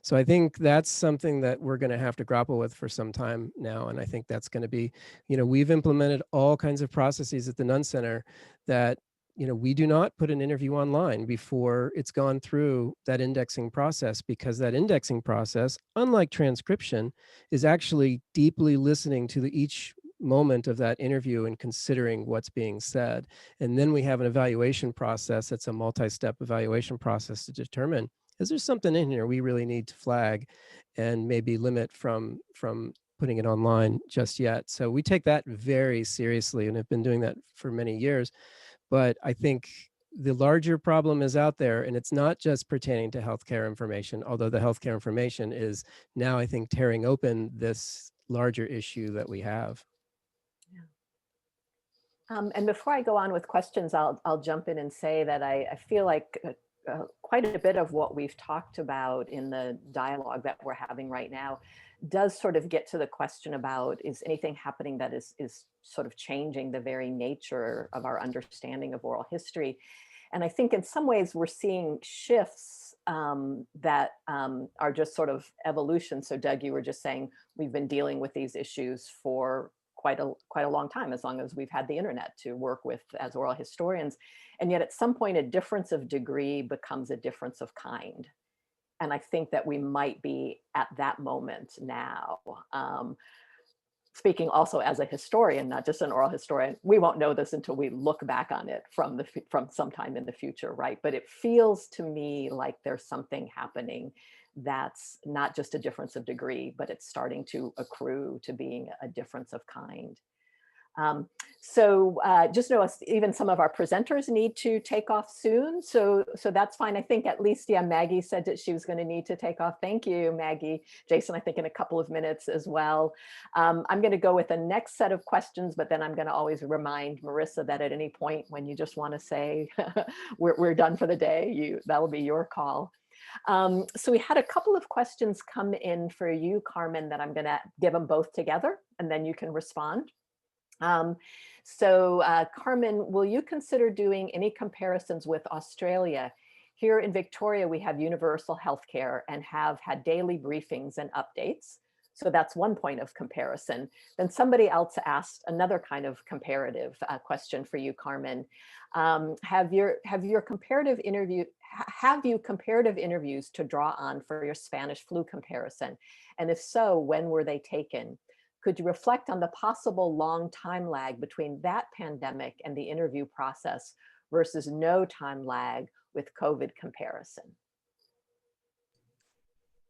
So I think that's something that we're going to have to grapple with for some time now. And I think that's going to be, you know, we've implemented all kinds of processes at the Nunn Center that, you know, we do not put an interview online before it's gone through that indexing process, because that indexing process, unlike transcription, is actually deeply listening to each moment of that interview and considering what's being said. And then we have an evaluation process. It's a multi-step evaluation process to determine, is there something in here we really need to flag and maybe limit from putting it online just yet. So we take that very seriously and have been doing that for many years. But I think the larger problem is out there, and it's not just pertaining to healthcare information, although the healthcare information is now, I think, tearing open this larger issue that we have. And before I go on with questions, I'll jump in and say that I feel like quite a bit of what we've talked about in the dialogue that we're having right now does sort of get to the question about, is anything happening that is sort of changing the very nature of our understanding of oral history? And I think in some ways we're seeing shifts that are just sort of evolution. So Doug, you were just saying we've been dealing with these issues for quite a long time, as long as we've had the internet to work with as oral historians. And yet at some point, a difference of degree becomes a difference of kind. And I think that we might be at that moment now. Speaking also as a historian, not just an oral historian, we won't know this until we look back on it from sometime in the future, right? But it feels to me like there's something happening that's not just a difference of degree, but it's starting to accrue to being a difference of kind. So just know even some of our presenters need to take off soon. So that's fine. I think at least, yeah, Maggie said that she was going to need to take off. Thank you, Maggie. Jason, I think in a couple of minutes as well. I'm going to go with the next set of questions, but then I'm going to always remind Marissa that at any point when you just want to say, we're done for the day, that'll be your call. So we had a couple of questions come in for you, Carmen, that I'm going to give them both together and then you can respond. Carmen, will you consider doing any comparisons with Australia? Here in Victoria, we have universal healthcare and have had daily briefings and updates. So that's one point of comparison. Then somebody else asked another kind of comparative question for you, Carmen. Have you comparative interviews to draw on for your Spanish flu comparison? And if so, when were they taken? Could you reflect on the possible long time lag between that pandemic and the interview process versus no time lag with COVID comparison?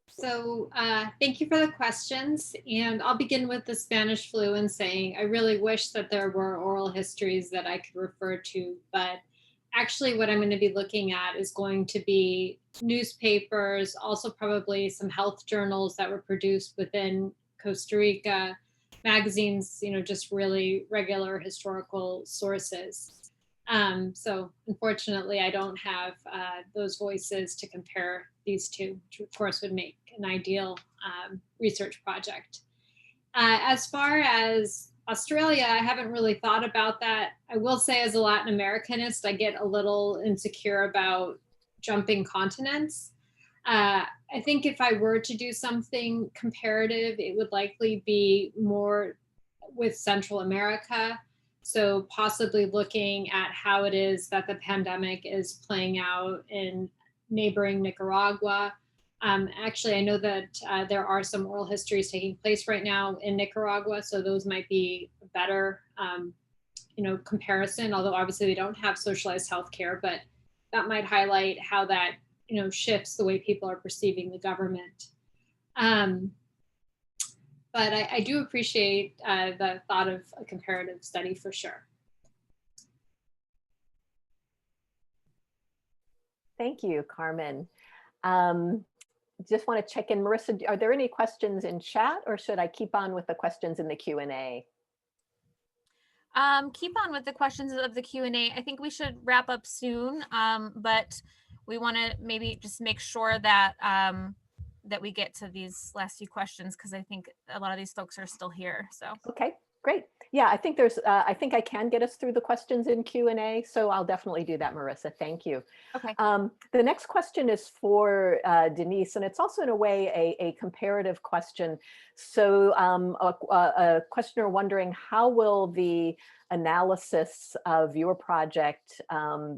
So thank you for the questions. And I'll begin with the Spanish flu and saying, I really wish that there were oral histories that I could refer to, but actually what I'm going to be looking at is going to be newspapers, also probably some health journals that were produced within Costa Rica, magazines, just really regular historical sources. So unfortunately, I don't have those voices to compare these two, which of course would make an ideal research project. As far as Australia, I haven't really thought about that. I will say as a Latin Americanist, I get a little insecure about jumping continents. I think if I were to do something comparative, it would likely be more with Central America. So possibly looking at how it is that the pandemic is playing out in neighboring Nicaragua. Actually, I know that there are some oral histories taking place right now in Nicaragua, so those might be a better comparison, although obviously they don't have socialized healthcare, but that might highlight how that shifts the way people are perceiving the government. But I do appreciate the thought of a comparative study for sure. Thank you, Carmen. Just want to check in, Marissa, are there any questions in chat or should I keep on with the questions in the Q&A? Keep on with the questions of the Q&A. I think we should wrap up soon, but we want to maybe just make sure that that we get to these last few questions because I think a lot of these folks are still here. So okay, great. Yeah, I think there's I think I can get us through the questions in Q&A, so I'll definitely do that, Marissa. Thank you. Okay. The next question is for Denise, and it's also in a way a comparative question. So a questioner wondering how will the analysis of your project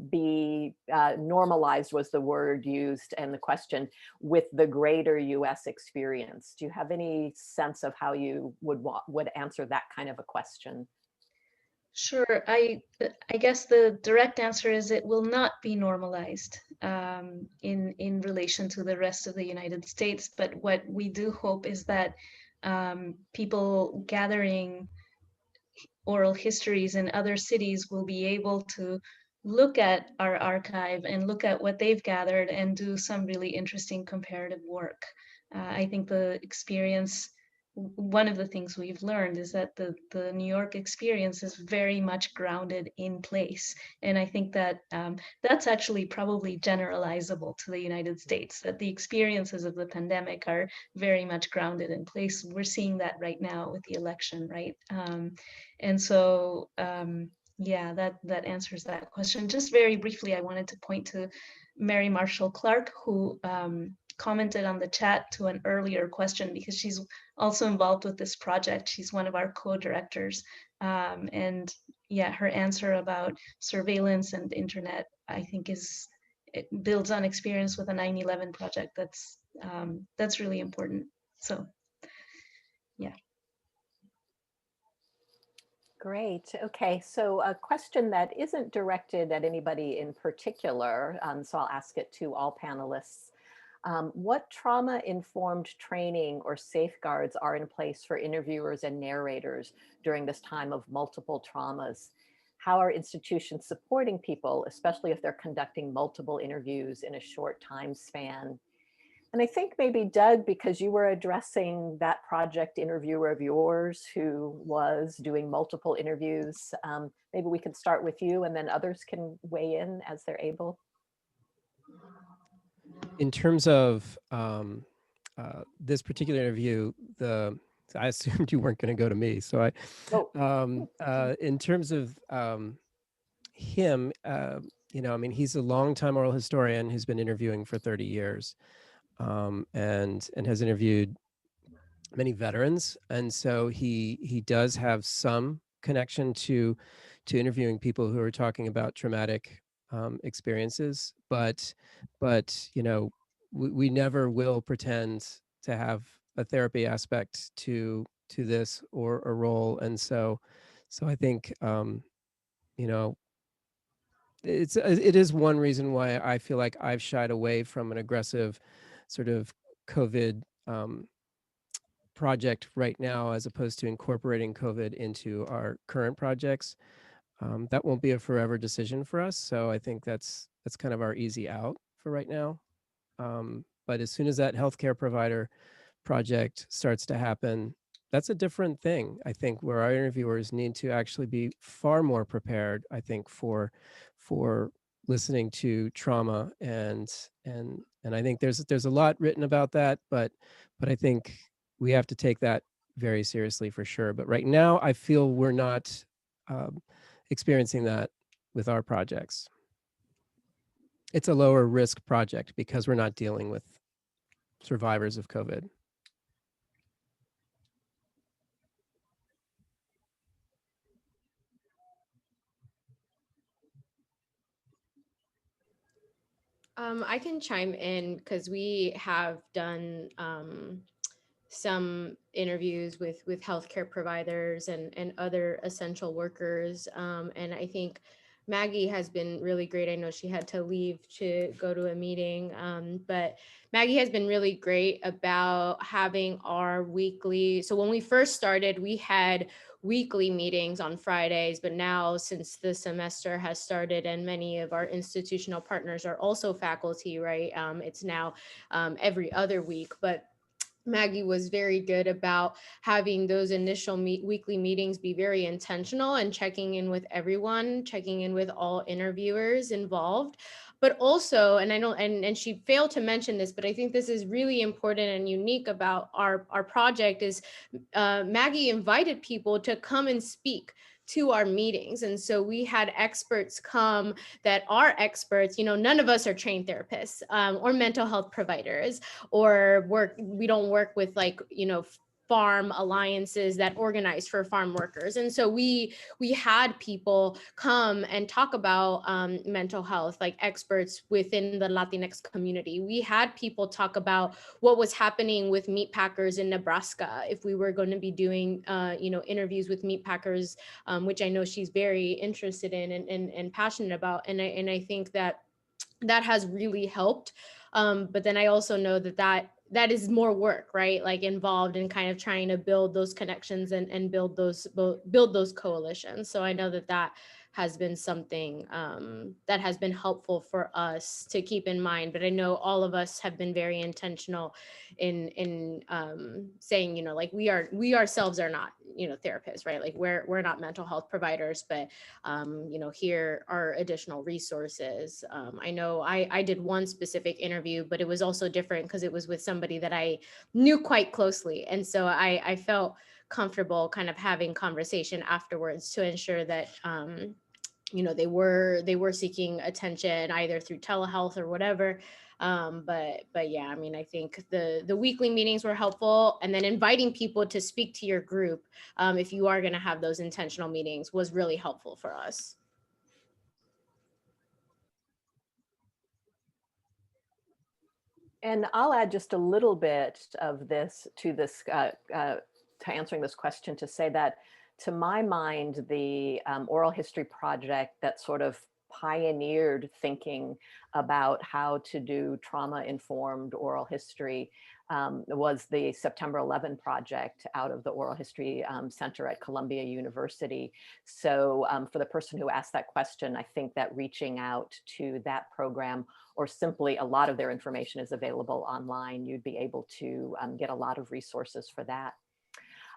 be normalized, was the word used and the question, with the greater US experience? Do you have any sense of how you would answer that kind of a question? Sure. I guess the direct answer is it will not be normalized in relation to the rest of the United States. But what we do hope is that people gathering oral histories in other cities will be able to look at our archive and look at what they've gathered and do some really interesting comparative work. I think the experience, one of the things we've learned is that the New York experience is very much grounded in place. And I think that that's actually probably generalizable to the United States, that the experiences of the pandemic are very much grounded in place. We're seeing that right now with the election, right? And so, yeah, that answers that question. Just very briefly, I wanted to point to Mary Marshall Clark, who commented on the chat to an earlier question, because she's also involved with this project. She's one of our co-directors. And yeah, her answer about surveillance and internet, I think it builds on experience with a 9/11 project that's really important. So, yeah. Great. Okay, so a question that isn't directed at anybody in particular, so I'll ask it to all panelists. What trauma-informed training or safeguards are in place for interviewers and narrators during this time of multiple traumas? How are institutions supporting people, especially if they're conducting multiple interviews in a short time span? And I think maybe Doug, because you were addressing that project interviewer of yours who was doing multiple interviews, maybe we could start with you and then others can weigh in as they're able. In terms of this particular interview, I assumed you weren't going to go to me. So in terms of him, I mean, he's a longtime oral historian who's been interviewing for 30 years and has interviewed many veterans. And so he does have some connection to interviewing people who are talking about traumatic experiences, but we never will pretend to have a therapy aspect to this or a role. And so I think it is one reason why I feel like I've shied away from an aggressive sort of COVID project right now, as opposed to incorporating COVID into our current projects. That won't be a forever decision for us. So I think that's kind of our easy out for right now. But as soon as that healthcare provider project starts to happen, that's a different thing. I think where our interviewers need to actually be far more prepared, I think, for listening to trauma, and I think there's a lot written about that, but I think we have to take that very seriously for sure. But right now, I feel we're not experiencing that with our projects. It's a lower risk project because we're not dealing with survivors of COVID. I can chime in because we have done some interviews with healthcare providers and other essential workers. And I think Maggie has been really great. I know she had to leave to go to a meeting, but Maggie has been really great about having our weekly. So when we first started, we had weekly meetings on Fridays, but now since the semester has started and many of our institutional partners are also faculty, right? It's now every other week, but Maggie was very good about having those initial weekly meetings be very intentional and checking in with everyone, checking in with all interviewers involved. But also, and I know, and she failed to mention this, but I think this is really important and unique about our project is Maggie invited people to come and speak to our meetings. And so we had experts come that are experts, none of us are trained therapists or mental health providers or we don't work with farm alliances that organized for farm workers. And so we had people come and talk about mental health, like experts within the Latinx community. We had people talk about what was happening with meat packers in Nebraska, if we were going to be doing interviews with meat packers, which I know she's very interested in and passionate about. And I think that has really helped. But then I also know that is more work, right? Like involved in kind of trying to build those connections and build those coalitions. So I know that has been something that has been helpful for us to keep in mind. But I know all of us have been very intentional in saying, like we ourselves are not, therapists, right? Like we're not mental health providers, but here are additional resources. I know I did one specific interview, but it was also different because it was with somebody that I knew quite closely. And so I felt comfortable kind of having conversation afterwards to ensure that they were seeking attention either through telehealth or whatever. But yeah, I mean, I think the weekly meetings were helpful, and then inviting people to speak to your group, if you are going to have those intentional meetings, was really helpful for us. And I'll add just a little bit of this to answering this question, to say that, to my mind, the oral history project that sort of pioneered thinking about how to do trauma-informed oral history was the September 11 project out of the Oral History Center at Columbia University. So for the person who asked that question, I think that reaching out to that program, or simply a lot of their information is available online, you'd be able to get a lot of resources for that.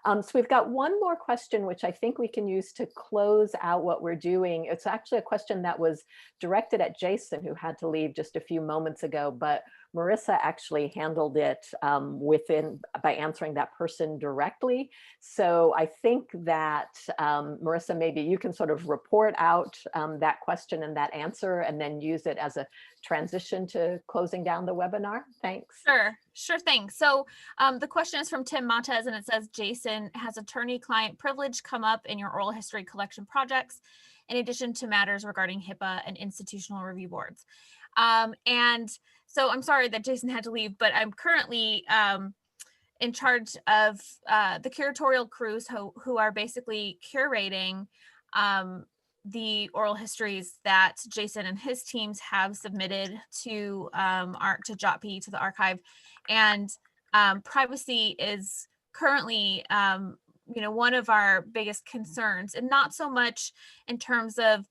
So we've got one more question, which I think we can use to close out what we're doing. It's actually a question that was directed at Jason, who had to leave just a few moments ago, but Marissa actually handled it by answering that person directly. So I think that Marissa, maybe you can sort of report out that question and that answer, and then use it as a transition to closing down the webinar. Thanks. Sure thing. So the question is from Tim Montez, and it says, Jason, has attorney-client privilege come up in your oral history collection projects, in addition to matters regarding HIPAA and institutional review boards? And so I'm sorry that Jason had to leave, but I'm currently in charge of the curatorial crews who are basically curating the oral histories that Jason and his teams have submitted to JOTPY, to the archive. And privacy is currently one of our biggest concerns, and not so much in terms of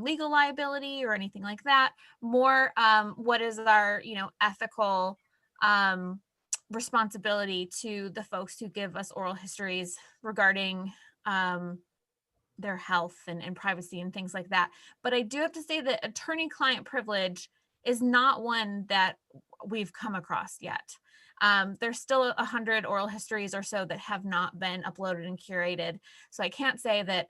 legal liability or anything like that, more what is our ethical responsibility to the folks who give us oral histories regarding their health and privacy and things like that. But I do have to say that attorney-client privilege is not one that we've come across yet. There's still 100 oral histories or so that have not been uploaded and curated. So I can't say that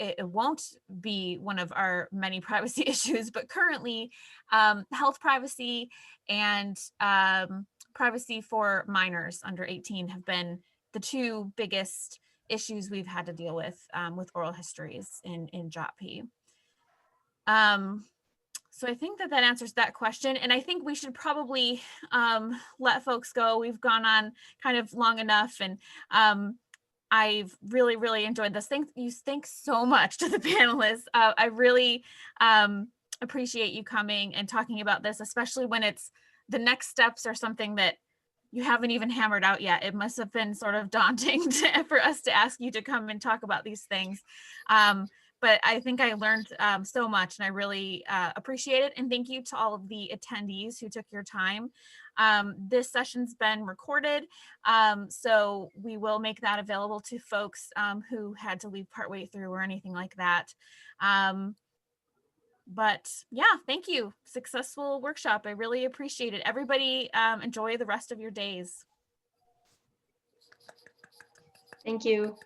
it won't be one of our many privacy issues, but currently health privacy and privacy for minors under 18 have been the two biggest issues we've had to deal with oral histories in JOTPY. So I think that answers that question. And I think we should probably let folks go. We've gone on kind of long enough, and I've really, really enjoyed this. Thanks so much to the panelists. I really appreciate you coming and talking about this, especially when it's the next steps are something that you haven't even hammered out yet. It must have been sort of daunting for us to ask you to come and talk about these things. But I think I learned so much, and I really appreciate it. And thank you to all of the attendees who took your time. This session's been recorded, so we will make that available to folks who had to leave partway through or anything like that. But yeah, thank you. Successful workshop. I really appreciate it. Everybody enjoy the rest of your days. Thank you.